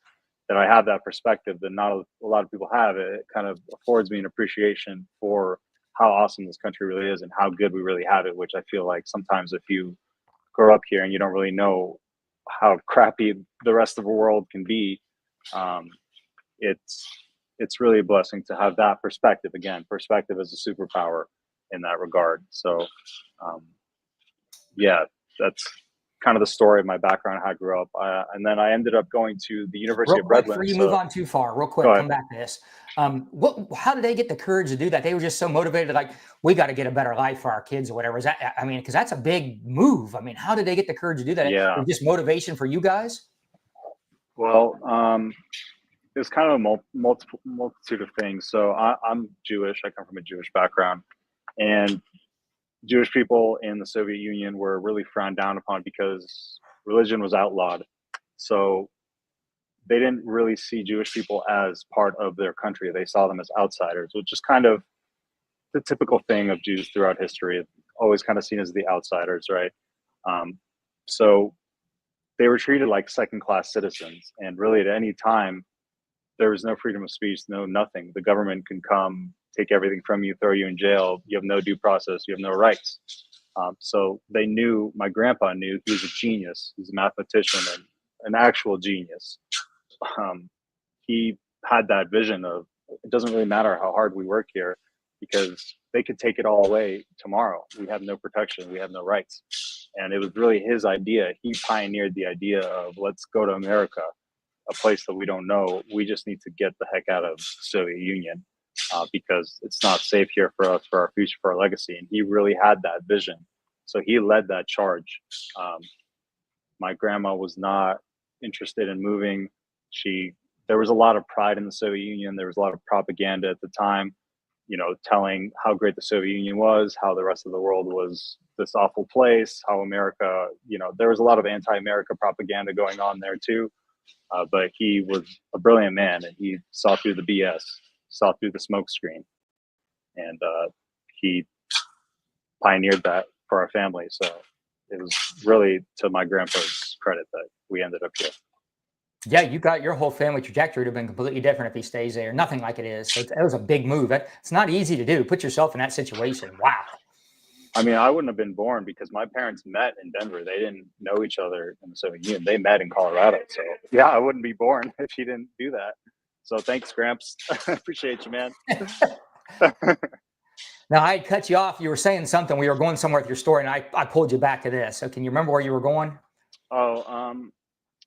Speaker 2: that I have that perspective that not a lot of people have. It kind of affords me an appreciation for how awesome this country really is and how good we really have it, which I feel like sometimes if you grow up here and you don't really know how crappy the rest of the world can be, it's really a blessing to have that perspective. Again, perspective is a superpower in that regard. So yeah, that's kind of the story of my background, how I grew up. And then I ended up going to the University of Redlands.
Speaker 1: Before you move on too far, real quick, come back to this. How did they get the courage to do that? They were just so motivated, like, we got to get a better life for our kids or whatever. Is that, because that's a big move. How did they get the courage to do that?
Speaker 2: Yeah.
Speaker 1: Was just motivation for you guys?
Speaker 2: Well, it was kind of a multitude of things. So I'm Jewish. I come from a Jewish background, and Jewish people in the Soviet Union were really frowned down upon because religion was outlawed. So they didn't really see Jewish people as part of their country. They saw them as outsiders, which is kind of the typical thing of Jews throughout history, always kind of seen as the outsiders, right? So they were treated like second-class citizens. And really at any time, there was no freedom of speech, no nothing. The government can come, take everything from you, throw you in jail. You have no due process. You have no rights. So they knew, my grandpa knew he was a genius. He's a mathematician and an actual genius. Um, he had that vision of, it doesn't really matter how hard we work here because they could take it all away tomorrow. We have no protection. We have no rights. And it was really his idea. He pioneered the idea of, let's go to America, a place that we don't know. We just need to get the heck out of the Soviet Union because it's not safe here for us, for our future, for our legacy. And he really had that vision. So he led that charge. My grandma was not interested in moving. There was a lot of pride in the Soviet Union. There was a lot of propaganda at the time, you know, telling how great the Soviet Union was, how the rest of the world was this awful place, how America, you know, there was a lot of anti-America propaganda going on there too. But he was a brilliant man, and he saw through the BS, saw through the smokescreen, and he pioneered that for our family. So it was really to my grandpa's credit that we ended up here.
Speaker 1: Yeah, you got your whole family trajectory to have been completely different if he stays there. Nothing like it is. So it was a big move. It's not easy to do. Put yourself in that situation. Wow.
Speaker 2: I mean, I wouldn't have been born because my parents met in Denver. They didn't know each other in the Soviet Union. They met in Colorado. So yeah, I wouldn't be born if he didn't do that. So thanks, Gramps. Appreciate you, man.
Speaker 1: Now, I had cut you off. You were saying something. We were going somewhere with your story, and I pulled you back to this. So can you remember where you were going?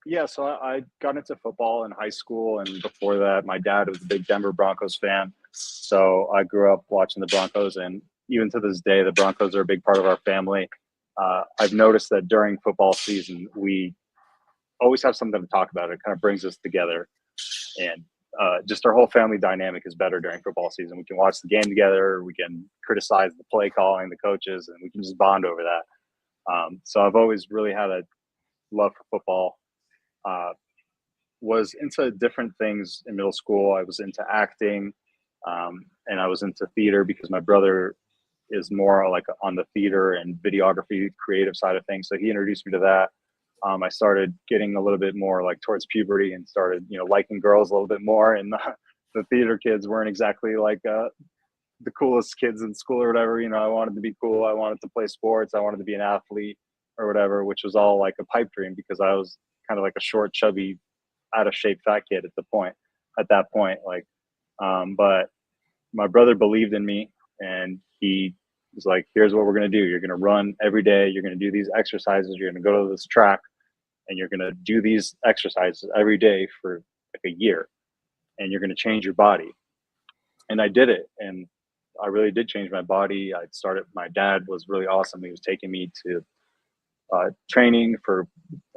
Speaker 2: Yeah, so I got into football in high school, and before that, my dad was a big Denver Broncos fan. So I grew up watching the Broncos, and even to this day, the Broncos are a big part of our family. I've noticed that during football season, we always have something to talk about. It kind of brings us together, and just our whole family dynamic is better during football season. We can watch the game together, we can criticize the play calling, the coaches, and we can just bond over that. So I've always really had a love for football. Was into different things in middle school. I was into acting, and I was into theater because my brother is more like on the theater and videography, creative side of things. So he introduced me to that. I started getting a little bit more like towards puberty and started, you know, liking girls a little bit more. And the theater kids weren't exactly like the coolest kids in school or whatever. You know, I wanted to be cool. I wanted to play sports. I wanted to be an athlete or whatever, which was all like a pipe dream because I was kind of like a short, chubby, out of shape fat kid at that point. Like, but my brother believed in me, and he was like, here's what we're going to do. You're going to run every day. You're going to do these exercises. You're going to go to this track, and you're going to do these exercises every day for like a year, and you're going to change your body. And I did it. And I really did change my body. My dad was really awesome. He was taking me to training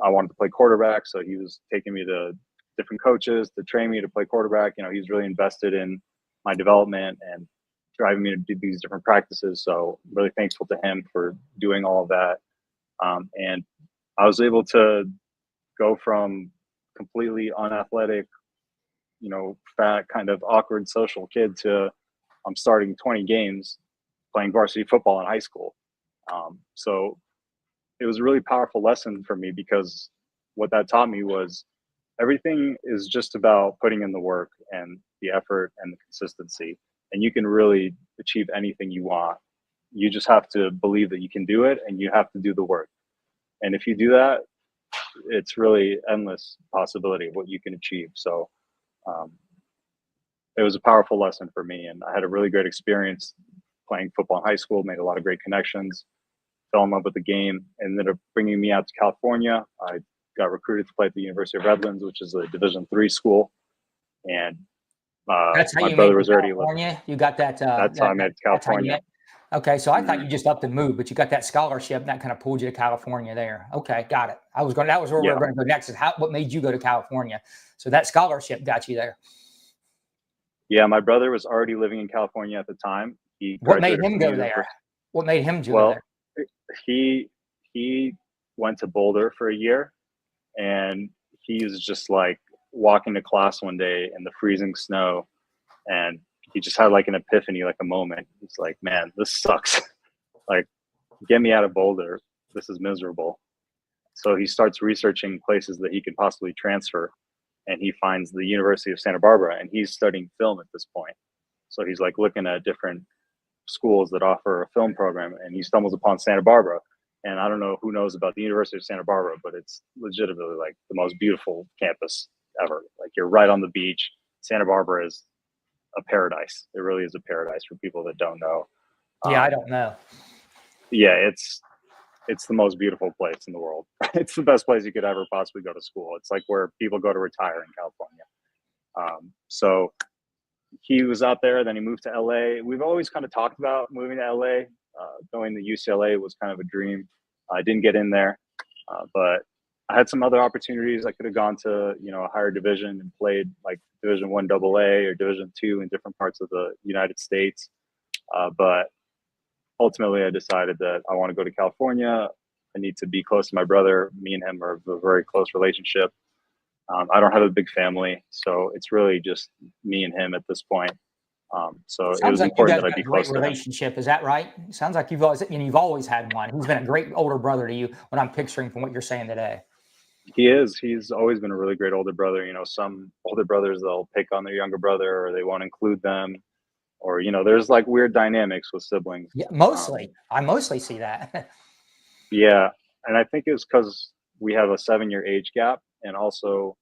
Speaker 2: I wanted to play quarterback. So he was taking me to different coaches to train me to play quarterback. You know, he was really invested in my development and driving me to do these different practices. So I'm really thankful to him for doing all of that. And I was able to go from completely unathletic, you know, fat, kind of awkward social kid to I'm starting 20 games playing varsity football in high school. So it was a really powerful lesson for me because what that taught me was everything is just about putting in the work and the effort and the consistency. And you can really achieve anything you want. You just have to believe that you can do it, and you have to do the work. And if you do that, it's really endless possibility of what you can achieve. So it was a powerful lesson for me. And I had a really great experience playing football in high school, made a lot of great connections, fell in love with the game, and ended up bringing me out to California. I got recruited to play at the University of Redlands, which is a Division III school. And
Speaker 1: That's how
Speaker 2: my
Speaker 1: you
Speaker 2: brother
Speaker 1: made
Speaker 2: was already living.
Speaker 1: California. You got that.
Speaker 2: That's how I made California.
Speaker 1: Okay, so I thought you just upped and moved, but you got that scholarship, and that kind of pulled you to California there. Okay, got it. That was where we were going to go next. Is what made you go to California? So that scholarship got you there.
Speaker 2: Yeah, my brother was already living in California at the time.
Speaker 1: What made him go there? What made him go there?
Speaker 2: Well, he went to Boulder for a year, and he was just like walking to class one day in the freezing snow, and he just had like an epiphany, like a moment. He's like, man, this sucks. Like, get me out of Boulder. This is miserable. So he starts researching places that he could possibly transfer, and he finds the University of Santa Barbara, and he's studying film at this point. So he's like looking at different schools that offer a film program, and he stumbles upon Santa Barbara. And I don't know who knows about the University of Santa Barbara, but it's legitimately like the most beautiful campus ever. Like, you're right on the beach. Santa Barbara is a paradise. It really is a paradise for people that don't know.
Speaker 1: Yeah, I don't know.
Speaker 2: Yeah, it's the most beautiful place in the world. It's the best place you could ever possibly go to school. It's like where people go to retire in California. So he was out there, then he moved to LA. We've always kind of talked about moving to LA. Going to UCLA was kind of a dream. I didn't get in there, but I had some other opportunities. I could have gone to, a higher division and played like Division I AA or Division II in different parts of the United States. But ultimately, I decided that I want to go to California. I need to be close to my brother. Me and him are a very close relationship. I don't have a big family, so it's really just me and him at this point. So it was important that I be close to him.
Speaker 1: Relationship, is that right? It sounds like you've always had one. He's been a great older brother to you, what I'm picturing from what you're saying today.
Speaker 2: He is. He's always been a really great older brother. Some older brothers, they'll pick on their younger brother, or they won't include them, or there's like weird dynamics with siblings.
Speaker 1: Yeah, mostly. I mostly see that.
Speaker 2: Yeah, and I think it's because we have a 7-year age gap, and also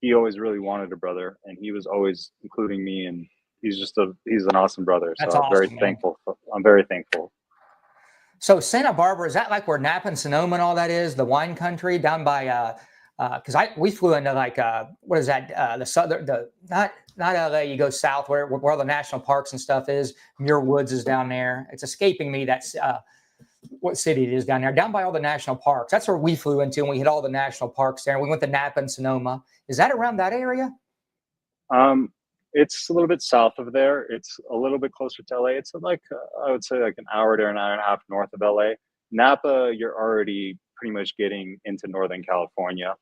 Speaker 2: he always really wanted a brother, and he was always including me, and he's an awesome brother.
Speaker 1: That's
Speaker 2: so I'm
Speaker 1: awesome,
Speaker 2: very thankful. I'm very thankful.
Speaker 1: So Santa Barbara, is that like where Napa and Sonoma and all that is, the wine country down by? Because we flew into like what is that? The southern, not LA. You go south where all the national parks and stuff is. Muir Woods is down there. It's escaping me. That's what city it is down there. Down by all the national parks. That's where we flew into, and we hit all the national parks there. And we went to Napa and Sonoma. Is that around that area?
Speaker 2: It's a little bit south of there. It's a little bit closer to LA. It's like, I would say like an hour to an hour and a half north of LA. Napa, you're already pretty much getting into Northern California.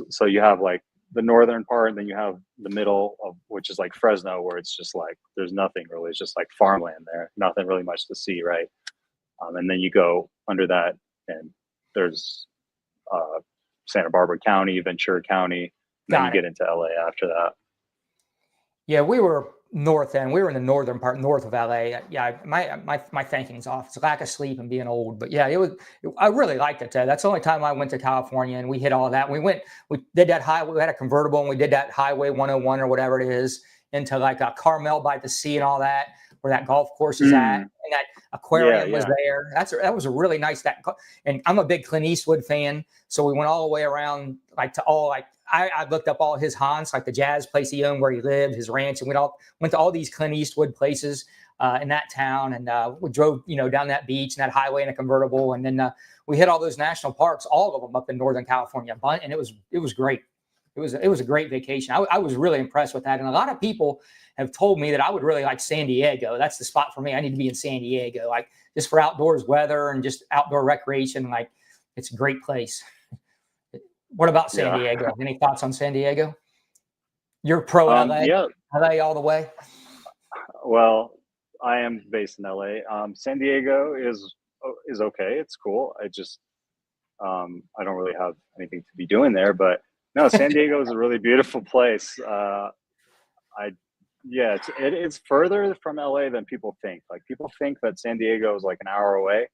Speaker 2: So you have like the northern part, and then you have the middle of, which is like Fresno, where it's just like, there's nothing really. It's just like farmland there. Nothing really much to see. Right. And then you go under that, and there's Santa Barbara County, Ventura County. Then you get into LA after that. Yeah,
Speaker 1: we were north end. We were in the northern part, north of LA. Yeah, my thinking's off. It's lack of sleep and being old. But yeah, I really liked it. That's the only time I went to California, and we hit all that. We did that highway. We had a convertible, and we did that Highway 101 or whatever it is into like a Carmel by the sea and all that, where that golf course is at, and that aquarium was there. That was a really nice. And I'm a big Clint Eastwood fan, so we went all the way around I looked up all his haunts, like the jazz place he owned where he lived, his ranch, and we went to all these Clint Eastwood places in that town, and we drove, down that beach and that highway in a convertible, and then we hit all those national parks, all of them up in Northern California, and it was great. It was a great vacation. I was really impressed with that, and a lot of people have told me that I would really like San Diego. That's the spot for me. I need to be in San Diego, like just for outdoors weather and just outdoor recreation. Like, it's a great place. What about San Diego? Any thoughts on San Diego? You're pro LA?
Speaker 2: Yeah.
Speaker 1: LA all the way?
Speaker 2: Well, I am based in LA. San Diego is okay. It's cool. I just I don't really have anything to be doing there, but no, San Diego is a really beautiful place. It's further from LA than people think. Like, people think that San Diego is like an hour away.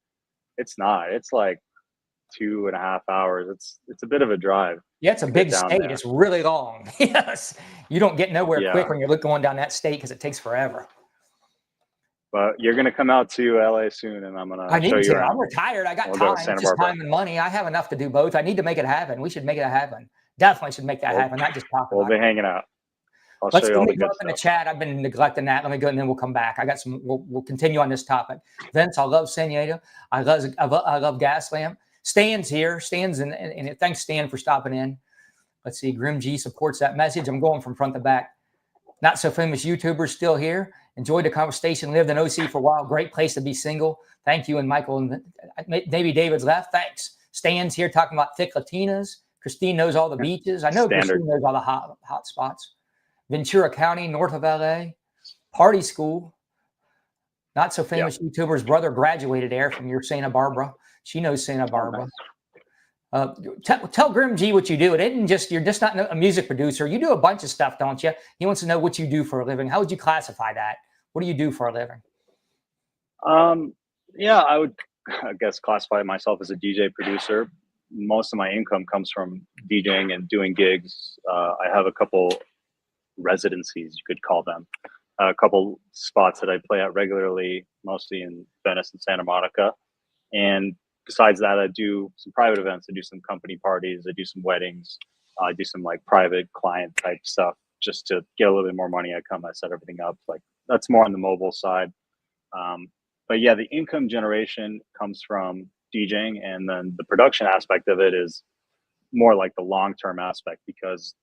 Speaker 2: It's not. It's like 2.5 hours. It's a bit of a drive.
Speaker 1: Yeah, it's a big state. There. It's really long. Yes, you don't get nowhere quick when you're going down that state because it takes forever.
Speaker 2: But you're gonna come out to LA soon, and I'm gonna show you around.
Speaker 1: I'm retired. I got time. It's just time and money. I have enough to do both. I need to make it happen. We should make it happen. Definitely should make that happen. Not just talk about it.
Speaker 2: We'll be hanging out.
Speaker 1: Let's go up in the chat. I've been neglecting that. Let me go, and then we'll come back. I got some. We'll continue on this topic. Vince, I love San Diego. I love Gaslamp. Stan's here. Stan's and thanks, Stan, for stopping in. Let's see. Grim G supports that message. I'm going from front to back. Not so famous YouTubers still here. Enjoyed the conversation. Lived in OC for a while. Great place to be single. Thank you. And Michael, and maybe David's left. Thanks. Stan's here talking about thick Latinas. Christine knows all the beaches. I know Christine knows all the hot spots. Ventura County, north of LA. Party school. Not so famous YouTuber's brother graduated there from your Santa Barbara. She knows Santa Barbara. Tell Grim G what you do. You're just not a music producer. You do a bunch of stuff, don't you? He wants to know what you do for a living. How would you classify that? What do you do for a living?
Speaker 2: Yeah, I would, I guess, classify myself as a DJ producer. Most of my income comes from DJing and doing gigs. I have a couple residencies, you could call them, a couple spots that I play at regularly, mostly in Venice and Santa Monica. And besides that, I do some private events. I do some company parties. I do some weddings. I do some like private client type stuff just to get a little bit more money. I set everything up. Like that's more on the mobile side. But yeah, the income generation comes from DJing, and then the production aspect of it is more like the long-term aspect, because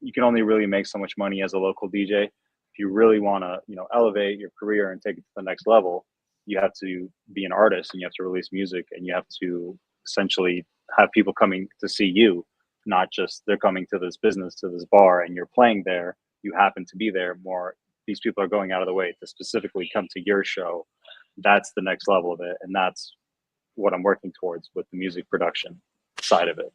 Speaker 2: you can only really make so much money as a local DJ. If you really want to, elevate your career and take it to the next level, you have to be an artist and you have to release music, and you have to essentially have people coming to see you, not just they're coming to this business, to this bar, and you're playing there. You happen to be there more. These people are going out of the way to specifically come to your show. That's the next level of it. And that's what I'm working towards with the music production side of it.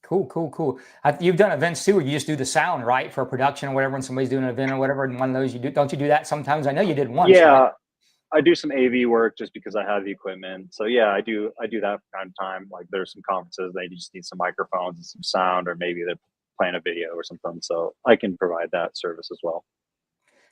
Speaker 1: Cool. You've done events too, where you just do the sound, right, for a production or whatever, when somebody's doing an event or whatever, and one of those you do. Don't you do that sometimes? I know you did once.
Speaker 2: Yeah,
Speaker 1: right?
Speaker 2: I do some AV work just because I have the equipment. So yeah, I do that from time to time. Like there's some conferences, they just need some microphones and some sound, or maybe they're playing a video or something. So I can provide that service as well.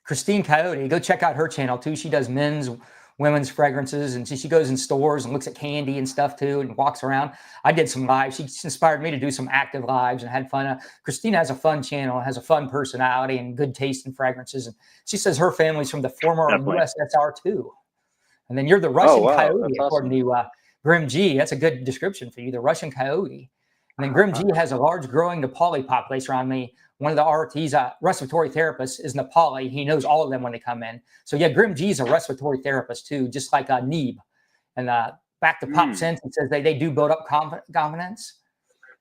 Speaker 1: Christine Coyote, go check out her channel too. She does men's, women's fragrances, and she goes in stores and looks at candy and stuff too, and walks around. I did some lives. She inspired me to do some active lives and had fun. Christine has a fun channel, has a fun personality and good taste in fragrances. And she says her family's from the former USSR too. And then you're the Russian coyote, according to Grim G. That's a good description for you, the Russian coyote. And then Grim G has a large growing Nepali population around me. One of the RT's respiratory therapists is Nepali. He knows all of them when they come in. So yeah, Grim G is a respiratory therapist too, just like Neeb. And back to Pop Sense, he says they do build up confidence.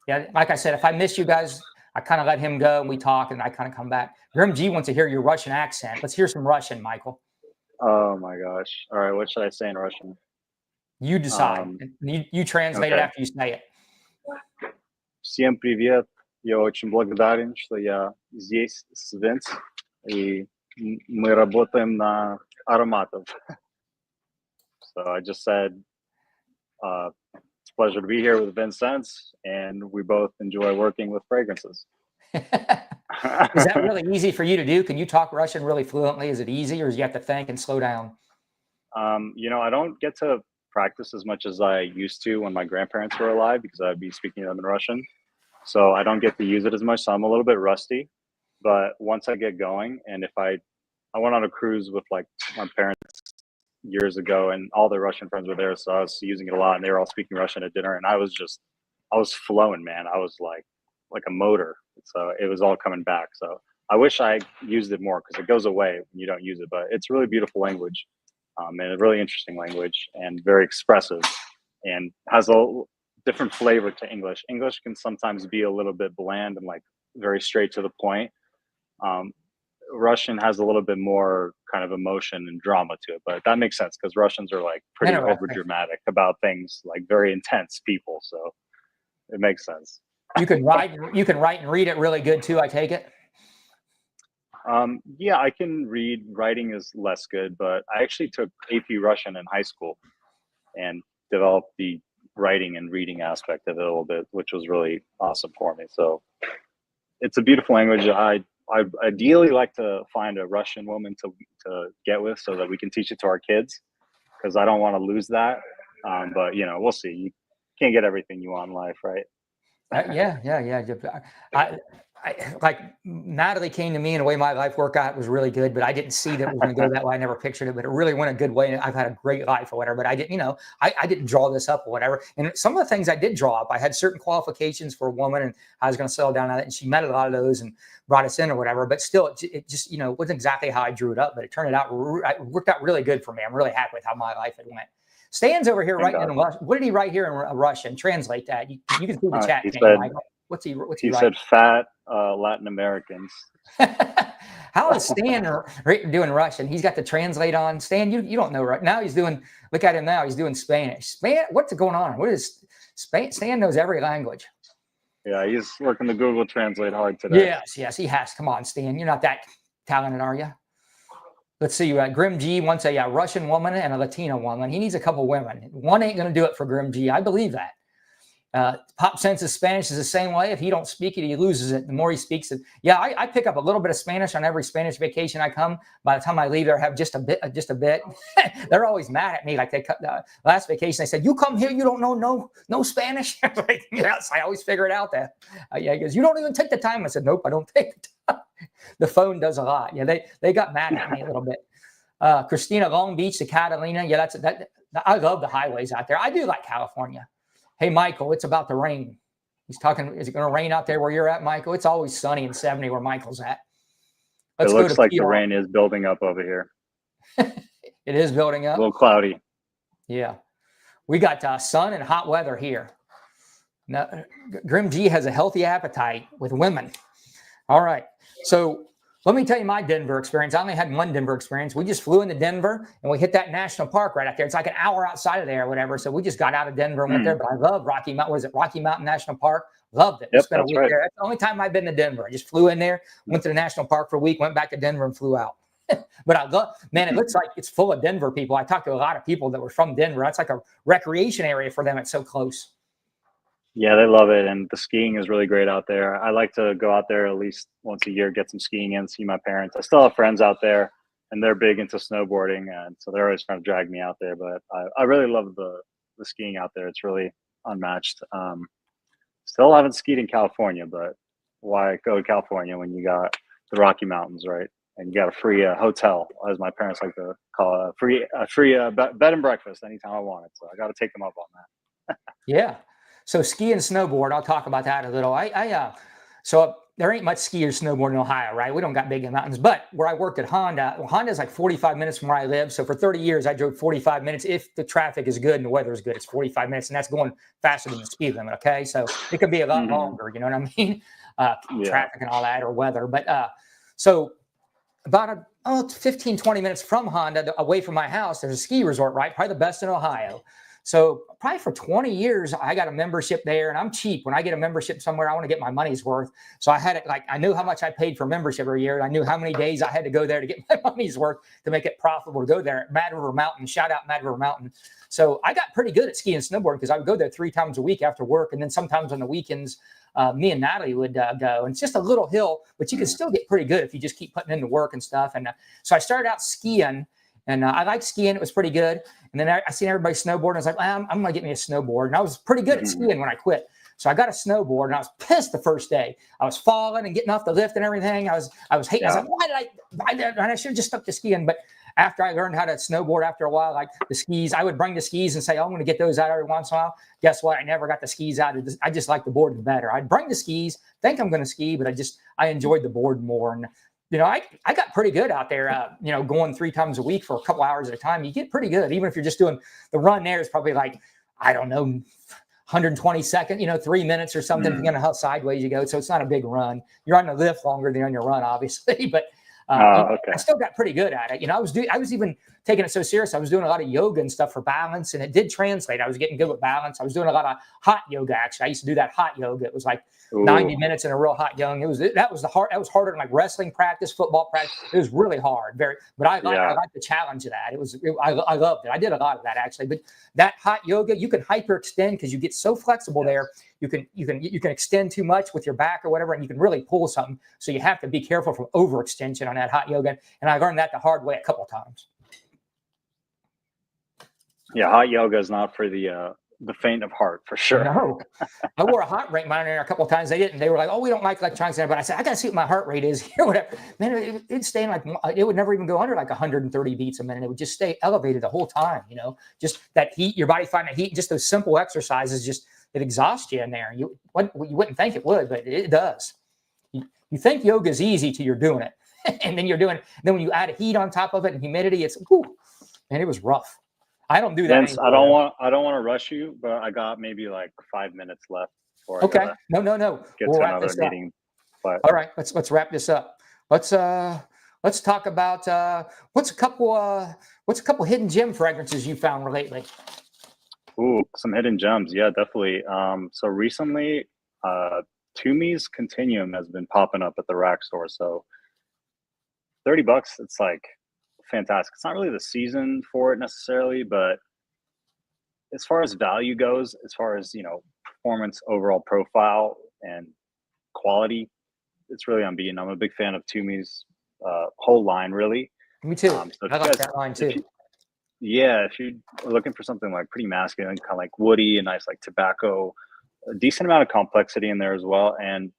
Speaker 1: Yeah, like I said, if I miss you guys, I kind of let him go and we talk and I kind of come back. Grim G wants to hear your Russian accent. Let's hear some Russian, Michael.
Speaker 2: Oh my gosh. All right, what should I say in Russian?
Speaker 1: You decide. You translate it after you say it.
Speaker 2: Всем привет. Я очень благодарен, что я здесь с Vince, и мы работаем на ароматов. So I just said, it's a pleasure to be here with Vincent, and we both enjoy working with fragrances.
Speaker 1: Is that really easy for you to do? Can you talk Russian really fluently? Is it easy, or do you have to think and slow down?
Speaker 2: I don't get to practice as much as I used to when my grandparents were alive, because I'd be speaking to them in Russian. So I don't get to use it as much. So I'm a little bit rusty, but once I get going, and if I went on a cruise with like my parents years ago, and all their Russian friends were there. So I was using it a lot, and they were all speaking Russian at dinner. And I was flowing, man. I was like a motor. So it was all coming back. So I wish I used it more, because it goes away when you don't use it, but it's a really beautiful language, and a really interesting language, and very expressive, and has a different flavor to English. English can sometimes be a little bit bland and like very straight to the point. Russian has a little bit more kind of emotion and drama to it, but that makes sense because Russians are like pretty over dramatic about things, like very intense people. So it makes sense.
Speaker 1: You can write and read it really good too, I take it.
Speaker 2: Yeah, I can read. Writing is less good, but I actually took AP Russian in high school and developed the writing and reading aspect of it a little bit, which was really awesome for me. So it's a beautiful language. I ideally like to find a Russian woman to get with so that we can teach it to our kids, because I don't want to lose that. But we'll see. You can't get everything you want in life, right?
Speaker 1: Yeah. Like Natalie came to me in a way my life worked out was really good, but I didn't see that it was going to go that way. I never pictured it, but it really went a good way. And I've had a great life or whatever, but I didn't, I didn't draw this up or whatever. And some of the things I did draw up, I had certain qualifications for a woman, and I was going to settle down on it. And she met a lot of those and brought us in or whatever, but still it just, wasn't exactly how I drew it up, but it turned out, it worked out really good for me. I'm really happy with how my life had went. Stan's over here writing in Russian. What did he write here in Russian? Translate that. You can see the chat. What's he
Speaker 2: said fat Latin Americans.
Speaker 1: How is Stan doing Russian? He's got the translate on. Stan, you don't know right now. He's doing. Look at him now. He's doing Spanish. What's going on? What is Stan knows every language.
Speaker 2: Yeah, he's working the Google Translate hard today.
Speaker 1: Yes, he has. Come on, Stan. You're not that talented, are you? let's see, Grim G wants a Russian woman and a Latina woman. He needs a couple women. One ain't going to do it for Grim G. I believe that. Pop Sense's Spanish is the same way. If he don't speak it, he loses it. The more he speaks it. Yeah, I pick up a little bit of Spanish on every Spanish vacation I come. By the time I leave there, I have just a bit. They're always mad at me. Like they cut the last vacation, they said, "You come here, you don't know no Spanish." I was like, yes, I always figure it out. That yeah, he goes, "You don't even take the time." I said, "Nope, I don't take the time." The phone does a lot. Yeah, they got mad at me a little bit. Christina, Long Beach to Catalina. Yeah, I love the highways out there. I do like California. Hey, Michael, it's about to rain. He's talking, is it going to rain out there where you're at, Michael? It's always sunny and 70 where Michael's at.
Speaker 2: It looks like the rain is building up over here.
Speaker 1: It is building up.
Speaker 2: A little cloudy.
Speaker 1: Yeah. We got sun and hot weather here. Now, Grim G has a healthy appetite with women. All right. So let me tell you my Denver experience. I only had one Denver experience. We just flew into Denver and we hit that national park right out there. It's like an hour outside of there or whatever. So we just got out of Denver and went there. But I love Rocky Mountain. What is it? Rocky Mountain National Park. Loved it.
Speaker 2: Yep,
Speaker 1: Spent a week there. That's the only time I've been to Denver. I just flew in there, went to the national park for a week, went back to Denver and flew out. But I love, man, it looks like it's full of Denver people. I talked to a lot of people that were from Denver. That's like a recreation area for them. It's so close.
Speaker 2: Yeah, they love it. And the skiing is really great out there. I like to go out there at least once a year, get some skiing in, see my parents. I still have friends out there and they're big into snowboarding. And so they're always trying to drag me out there. But I really love the skiing out there. It's really unmatched. Still haven't skied in California, but why go to California when you got the Rocky Mountains, right? And you got a free hotel, as my parents like to call it, a free bed and breakfast anytime I want it. So I got to take them up on that.
Speaker 1: Yeah. So ski and snowboard, I'll talk about that a little. So there ain't much ski or snowboard in Ohio, right? We don't got big mountains, but where I worked at Honda, well, Honda's like 45 minutes from where I live. So for 30 years, I drove 45 minutes. If the traffic is good and the weather is good, it's 45 minutes, and that's going faster than the speed limit. Okay. So it could be a lot longer, you know what I mean? Traffic and all that, or weather. But so about 15, 20 minutes from Honda, away from my house, there's a ski resort, right? Probably the best in Ohio. So probably for 20 years, I got a membership there, and I'm cheap. When I get a membership somewhere, I want to get my money's worth. So I had it I knew how much I paid for membership every year. And I knew how many days I had to go there to get my money's worth to make it profitable to go there at Mad River Mountain. Shout out Mad River Mountain. So I got pretty good at skiing and snowboarding because I would go there 3 times a week after work. And then sometimes on the weekends, me and Natalie would go. And it's just a little hill, but you can still get pretty good if you just keep putting in the work and stuff. And so I started out skiing. And I liked skiing. It was pretty good. And then I seen everybody snowboard. And I was like, I'm going to get me a snowboard. And I was pretty good at skiing when I quit. So I got a snowboard, and I was pissed the first day. I was falling and getting off the lift and everything. I was hating. I was like, why did I should have just stuck to skiing. But after I learned how to snowboard after a while, like the skis, I would bring the skis and say, I'm going to get those out every once in a while. Guess what? I never got the skis out. I just like the board better. I'd bring the skis, think I'm going to ski, but I enjoyed the board more. And I got pretty good out there, going 3 times a week for a couple hours at a time. You get pretty good. Even if you're just doing the run there is probably like, I don't know, 120 seconds, 3 minutes or something, depending on how sideways you go. So it's not a big run. You're on the lift longer than on your run, obviously. But I still got pretty good at it. I was even taking it so serious. I was doing a lot of yoga and stuff for balance, and it did translate. I was getting good with balance. I was doing a lot of hot yoga. Actually, I used to do that hot yoga. It was like 90 minutes in a real hot yoga. That was harder than like wrestling practice, football practice. It was really hard. But I like the challenge of that. I loved it. I did a lot of that actually. But that hot yoga, you can hyperextend because you get so flexible there. You can extend too much with your back or whatever, and you can really pull something. So you have to be careful from overextension on that hot yoga. And I learned that the hard way a couple of times.
Speaker 2: Yeah, hot yoga is not for the faint of heart, for sure.
Speaker 1: No, I wore a heart rate monitor a couple of times. They didn't. They were like, "Oh, we don't like electronics," but I said, "I got to see what my heart rate is here." Whatever. Man, it'd stay it would never even go under like 130 beats a minute. It would just stay elevated the whole time. Just that heat, your body finding that heat. Just those simple exercises, it exhausts you in there. You wouldn't think it would, but it does. You think yoga is easy till you're doing it, and then you're doing it. Then when you add heat on top of it and humidity, and it was rough. I don't do that.
Speaker 2: Vince, I don't want to rush you, but I got maybe like 5 minutes left.
Speaker 1: Okay. No.
Speaker 2: Get to another meeting. But
Speaker 1: all right, let's wrap this up. Let's talk about what's a couple hidden gem fragrances you found lately.
Speaker 2: Ooh, some hidden gems. Yeah, definitely. So recently, Toomey's Continuum has been popping up at the rack store. So $30, it's like fantastic. It's not really the season for it necessarily, but as far as value goes, as far as, performance, overall profile, and quality, it's really unbeaten. I'm a big fan of Toomey's whole line, really.
Speaker 1: Me too.
Speaker 2: So
Speaker 1: I like that line too.
Speaker 2: If you are looking for something like pretty masculine, kind of like woody, a nice like tobacco, a decent amount of complexity in there as well, and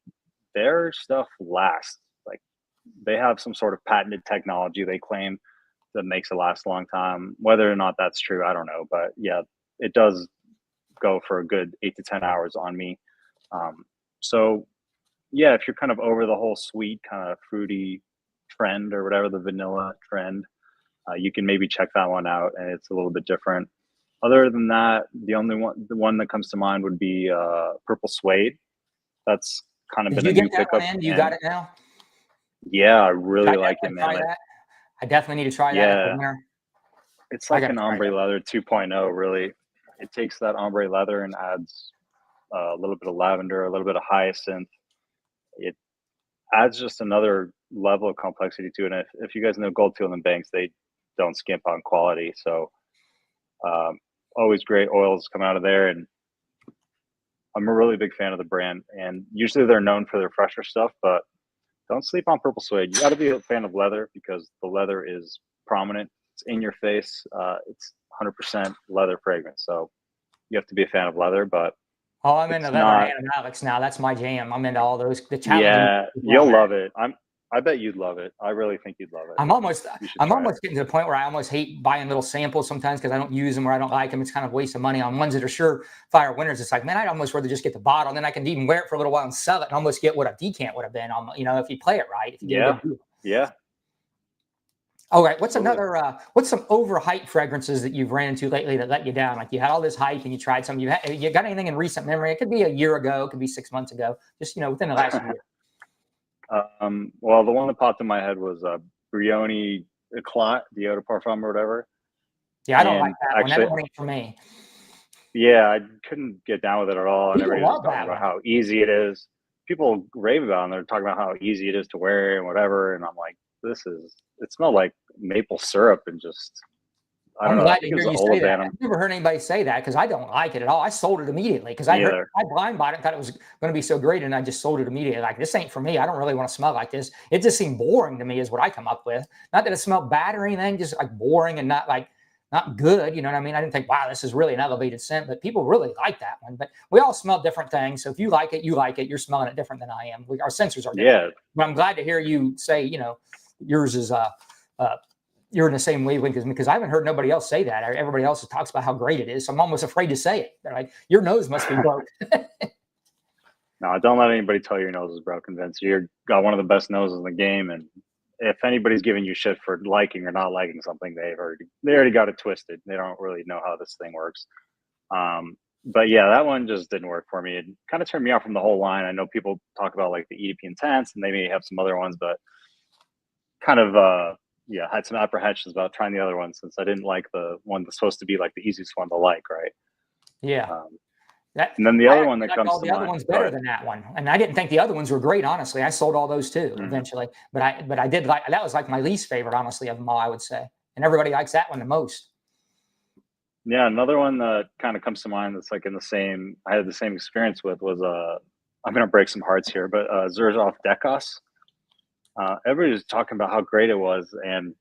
Speaker 2: their stuff lasts. Like they have some sort of patented technology they claim that makes it last a long time. Whether or not that's true, I don't know, but yeah, it does go for a good 8 to 10 hours on me. So yeah, if you're kind of over the whole sweet kind of fruity trend or whatever, the vanilla trend, you can maybe check that one out, and it's a little bit different. Other than that, the one that comes to mind would be Purple Suede. That's kind of
Speaker 1: Did
Speaker 2: been
Speaker 1: you
Speaker 2: a new
Speaker 1: get that one
Speaker 2: pickup.
Speaker 1: in? You got it now?
Speaker 2: Yeah, I really like it, man.
Speaker 1: Try that. I definitely need to try that at the winter.
Speaker 2: It's like an ombre leather 2.0, really. It takes that ombre leather and adds a little bit of lavender, a little bit of hyacinth. It adds just another level of complexity to it. And if you guys know Goldfield and Banks, they don't skimp on quality. So always great oils come out of there. And I'm a really big fan of the brand. And usually they're known for their fresher stuff, but don't sleep on Purple Suede. You got to be a fan of leather because the leather is prominent. It's in your face. It's 100% leather fragrance. So you have to be a fan of leather, but
Speaker 1: I'm into leather and animalics now. That's my jam. I'm into all those. The challenges.
Speaker 2: Yeah, you'll love it. I bet you'd love it. I really think you'd love it.
Speaker 1: I'm almost getting to the point where I almost hate buying little samples sometimes because I don't use them or I don't like them. It's kind of a waste of money on ones that are surefire winners. It's like, man, I'd almost rather just get the bottle, and then I can even wear it for a little while and sell it and almost get what a decant would have been on, if you play it right. If you get a good deal.
Speaker 2: Yeah.
Speaker 1: All right. What's some overhyped fragrances that you've ran into lately that let you down? Like you had all this hype and you tried some. You got anything in recent memory? It could be a year ago. It could be 6 months ago. Just within the last year.
Speaker 2: Well, the one that popped in my head was Brioni Eclat, the Eau de Parfum or whatever.
Speaker 1: Yeah, I don't like that one. That one ain't for me.
Speaker 2: Yeah, I couldn't get down with it at all. And everybody was talking about how easy it is. People rave about it, and they're talking about how easy it is to wear and whatever. And I'm like, it smelled like maple syrup and just, I don't know.
Speaker 1: Glad to hear you say that. I've never heard anybody say that because I don't like it at all. I sold it immediately because I blind bought it and thought it was going to be so great, and I just sold it immediately. Like, this ain't for me. I don't really want to smell like this. It just seemed boring to me is what I come up with. Not that it smelled bad or anything, just like boring and not good. You know what I mean? I didn't think, wow, this is really an elevated scent, but people really like that one. But we all smell different things. So if you like it, you like it. You're smelling it different than I am. Our sensors are different. Yeah. But I'm glad to hear you say, yours is you're in the same wavelength as me, because I haven't heard nobody else say that. Everybody else talks about how great it is. So I'm almost afraid to say it. They're like, your nose must be broke.
Speaker 2: No, don't let anybody tell you your nose is broken, Vince. You've got one of the best noses in the game. And if anybody's giving you shit for liking or not liking something, they already got it twisted. They don't really know how this thing works. But yeah, that one just didn't work for me. It kind of turned me off from the whole line. I know people talk about like the EDP Intense, and they may have some other ones, but kind of, had some apprehensions about trying the other one since I didn't like the one that's supposed to be like the easiest one to like, right?
Speaker 1: Yeah.
Speaker 2: And then the other one that comes
Speaker 1: all the other ones better than that one, and I didn't think the other ones were great. Honestly, I sold all those too eventually, but I did like that. Was like my least favorite, honestly, of them all, I would say, and everybody likes that one the most.
Speaker 2: Yeah, another one that kind of comes to mind that's like in the same. I had the same experience with was I'm gonna break some hearts here, but Zurzov Dekos. Everybody was talking about how great it was, and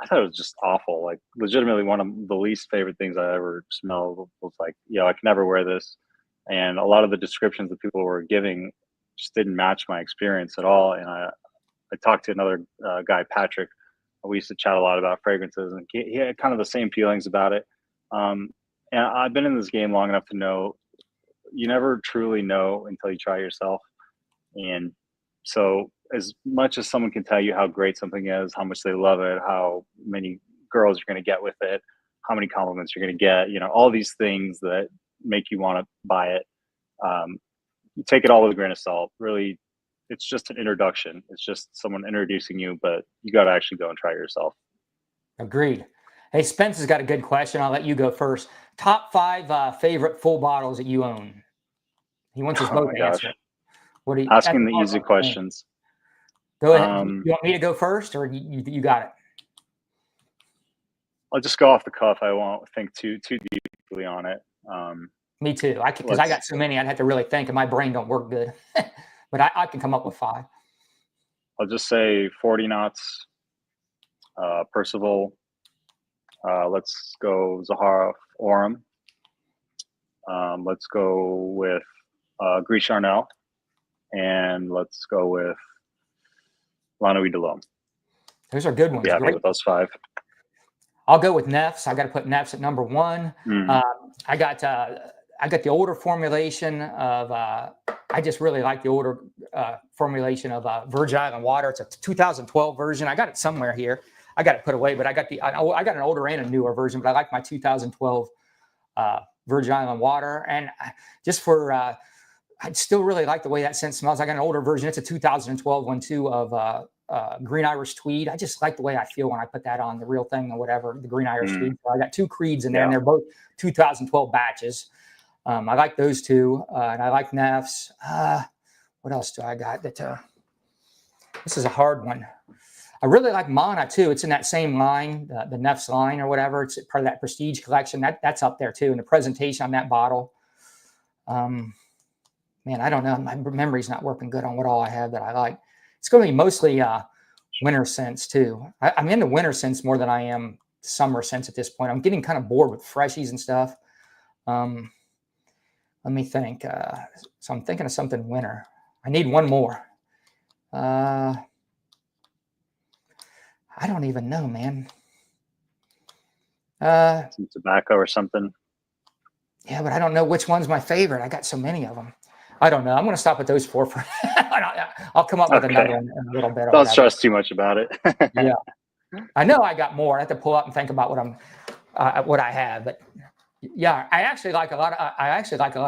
Speaker 2: I thought it was just awful. Like, legitimately one of the least favorite things I ever smelled was like, I can never wear this. And a lot of the descriptions that people were giving just didn't match my experience at all. And I talked to another guy, Patrick. We used to chat a lot about fragrances, and he had kind of the same feelings about it. And I've been in this game long enough to know you never truly know until you try yourself. And so as much as someone can tell you how great something is, how much they love it, how many girls you're going to get with it, how many compliments you're going to get, all these things that make you want to buy it. You take it all with a grain of salt. Really, it's just an introduction. It's just someone introducing you, but you got to actually go and try it yourself.
Speaker 1: Agreed. Hey, Spence has got a good question. I'll let you go first. Top 5 favorite full bottles that you own. He wants us both to answer. What are you
Speaker 2: asking the easy questions?
Speaker 1: Go ahead. You want me to go first, or you got it?
Speaker 2: I'll just go off the cuff. I won't think too deeply on it.
Speaker 1: Me too. Because I got so many, I'd have to really think, and my brain don't work good. But I can come up with 5.
Speaker 2: I'll just say 40 knots, Percival. Let's go Zahara Orem. Let's go with Gris Charnel, and let's go with La Nuit de l'Homme.
Speaker 1: Those are good ones.
Speaker 2: Be happy with those 5.
Speaker 1: I'll go with Nefs. I got to put Nefs at number 1. I got the older formulation of. I just really like the older formulation of Virgin Island Water. It's a 2012 version. I got it somewhere here. I got it put away, but I got an older and a newer version. But I like my 2012 Virgin Island Water, and just for I still really like the way that scent smells. I got an older version. It's a 2012 one too of Green Irish Tweed. I just like the way I feel when I put that on, the real thing or whatever, the Green Irish Tweed. So I got 2 creeds in there, and they're both 2012 batches. I like those 2, and I like Nefs. What else do I got? This is a hard one. I really like Mana too. It's in that same line, the Nefs line or whatever. It's part of that Prestige collection. That's up there too. And the presentation on that bottle. Man, I don't know. My memory's not working good on what all I have that I like. It's going to be mostly winter scents too. I'm into winter scents more than I am summer scents at this point. I'm getting kind of bored with freshies and stuff. Let me think. So I'm thinking of something winter. I need one more. I don't even know, man.
Speaker 2: Some tobacco or something.
Speaker 1: Yeah, but I don't know which one's my favorite. I got so many of them. I don't know. I'm going to stop at those 4 for I'll come up with another one in a little bit.
Speaker 2: Don't stress too much about it.
Speaker 1: Yeah, I know I got more. I have to pull up and think about what I have. But yeah, I actually like a lot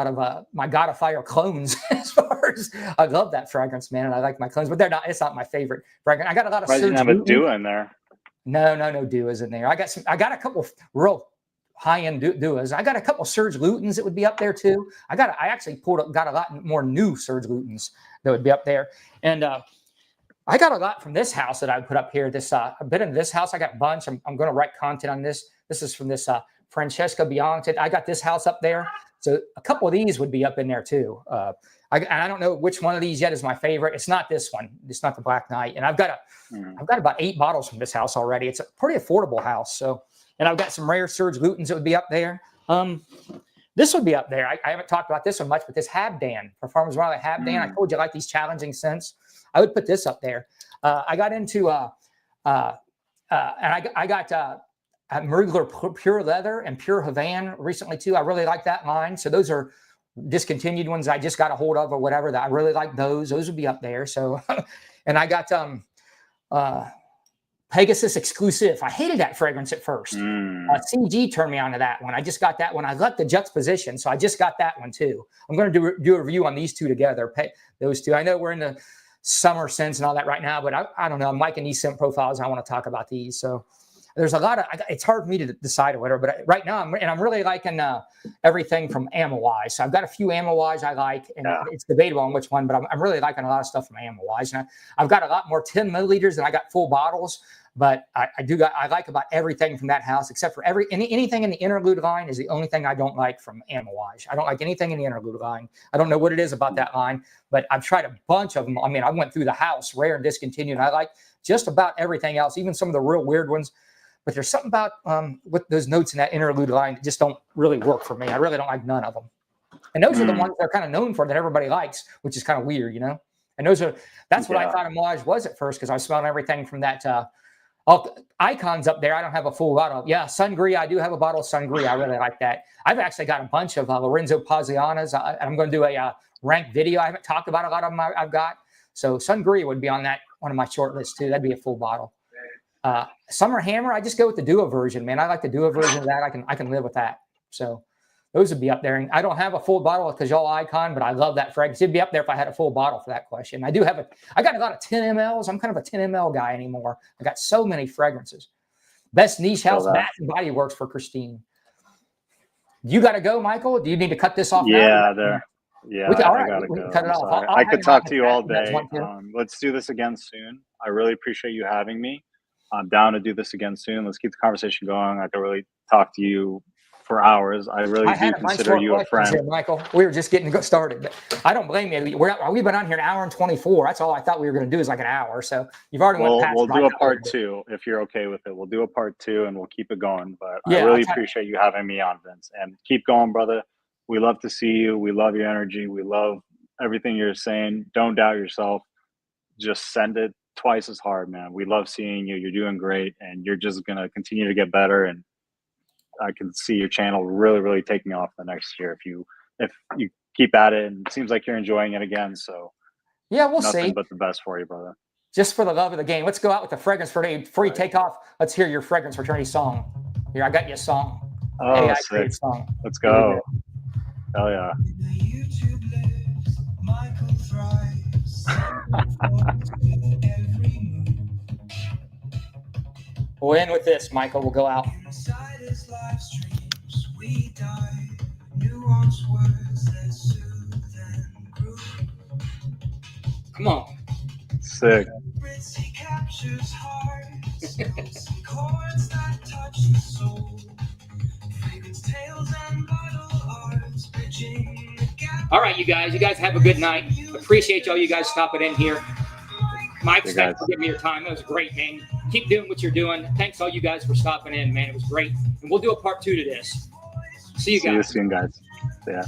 Speaker 1: of my God of Fire clones. As far as I love that fragrance, man, and I like my clones, but it's not my favorite fragrance. I got a lot of.
Speaker 2: Why didn't have a Dua in there?
Speaker 1: No Duas in there. I got a couple real high-end Duas. I got a couple Serge Lutens that would be up there too. I actually got a lot more new Serge Lutens that would be up there. And I got a lot from this house that I put up here. I've been in this house. I got a bunch. I'm going to write content on this. This is from this Francesca Bianchi. I got this house up there. So a couple of these would be up in there too. I don't know which one of these yet is my favorite. It's not this one. It's not the Black Knight. And I've got about 8 bottles from this house already. It's a pretty affordable house. So, and I've got some rare Serge Lutens that would be up there. This would be up there. I haven't talked about this one much, but this Habdan, Performance Riley Habdan. I told you I like these challenging scents. I would put this up there. I got into and I got Murgler Pure Leather and Pure Havana recently too. I really like that line. So those are discontinued ones I just got a hold of or whatever that I really like those. Those would be up there. So, and I got Pegasus Exclusive. I hated that fragrance at first. CG turned me on to that one. I just got that one. I like the juxtaposition, so I just got that one too. I'm going to do a review on these 2 together. Those 2. I know we're in the summer scents and all that right now, but I don't know. I'm liking these scent profiles. I want to talk about these. So there's a lot of. It's hard for me to decide or whatever. But right now, I'm really liking everything from Amawise. So I've got a few Amawise I like, and it's debatable on which one. But I'm really liking a lot of stuff from Amawise. And I've got a lot more 10 milliliters than I got full bottles. But I like about everything from that house, except for anything in the interlude line is the only thing I don't like from Amawise. I don't like anything in the interlude line. I don't know what it is about that line, but I've tried a bunch of them. I mean, I went through the house, rare and discontinued. And I like just about everything else, even some of the real weird ones. But there's something about with those notes in that interlude line that just don't really work for me. I really don't like none of them. And those are the ones they're kind of known for that everybody likes, which is kind of weird, you know? And that's what I thought Amawise was at first, because I was smelling everything from that Icons up there. I don't have a full bottle. Yeah, Sangria. I do have a bottle of Sangria. I really like that. I've actually got a bunch of Lorenzo Pazianas. I'm going to do a ranked video. I haven't talked about a lot of them I've got. So Sangria would be on that one of my short lists too. That'd be a full bottle. Summer Hammer. I just go with the Dua version, man. I like the Dua version of that. I can live with that. So those would be up there. And I don't have a full bottle of Kajal Icon, but I love that fragrance. It'd be up there if I had a full bottle for that question. I got a lot of 10 mLs. I'm kind of a 10 ml guy anymore. I got so many fragrances. Best Niche House Bath and Body Works for Christine. You got to go, Michael? Do you need to cut this off now?
Speaker 2: Yeah,
Speaker 1: I
Speaker 2: gotta
Speaker 1: go.
Speaker 2: go.
Speaker 1: Cut it off.
Speaker 2: I could talk to you all day. Let's do this again soon. I really appreciate you having me. I'm down to do this again soon. Let's keep the conversation going. I could really talk to you for hours. I really do consider you a friend.
Speaker 1: Here, Michael. We were just getting started, but I don't blame you. We've been on here an hour and 24. That's all I thought we were going to do is like an hour. So you've already went past.
Speaker 2: We'll do a part 2 if you're okay with it. We'll do a part 2 and we'll keep it going. But yeah, I really appreciate you having me on, Vince. And keep going, brother. We love to see you. We love your energy. We love everything you're saying. Don't doubt yourself. Just send it twice as hard, man. We love seeing you. You're doing great, and you're just going to continue to get better. And I can see your channel really, really taking off the next year if you keep at it. And it seems like you're enjoying it again. So
Speaker 1: yeah, we'll see.
Speaker 2: Nothing but the best for you, brother.
Speaker 1: Just for the love of the game. Let's go out with the Fragrance Fraternity. Before you take off, let's hear your Fragrance Fraternity song. Here, I got you a song.
Speaker 2: Oh, sick.
Speaker 1: Song.
Speaker 2: Let's go. Hell yeah.
Speaker 1: We'll end with this, Michael. We'll go out. Come on.
Speaker 2: Sick.
Speaker 1: All right, you guys have a good night. Appreciate all you guys stopping in here. Mike, thanks for giving me your time. That was great, man. Keep doing what you're doing. Thanks all you guys for stopping in, man. It was great. And we'll do a part 2 to this. See you guys.
Speaker 2: See you soon, guys. Yeah.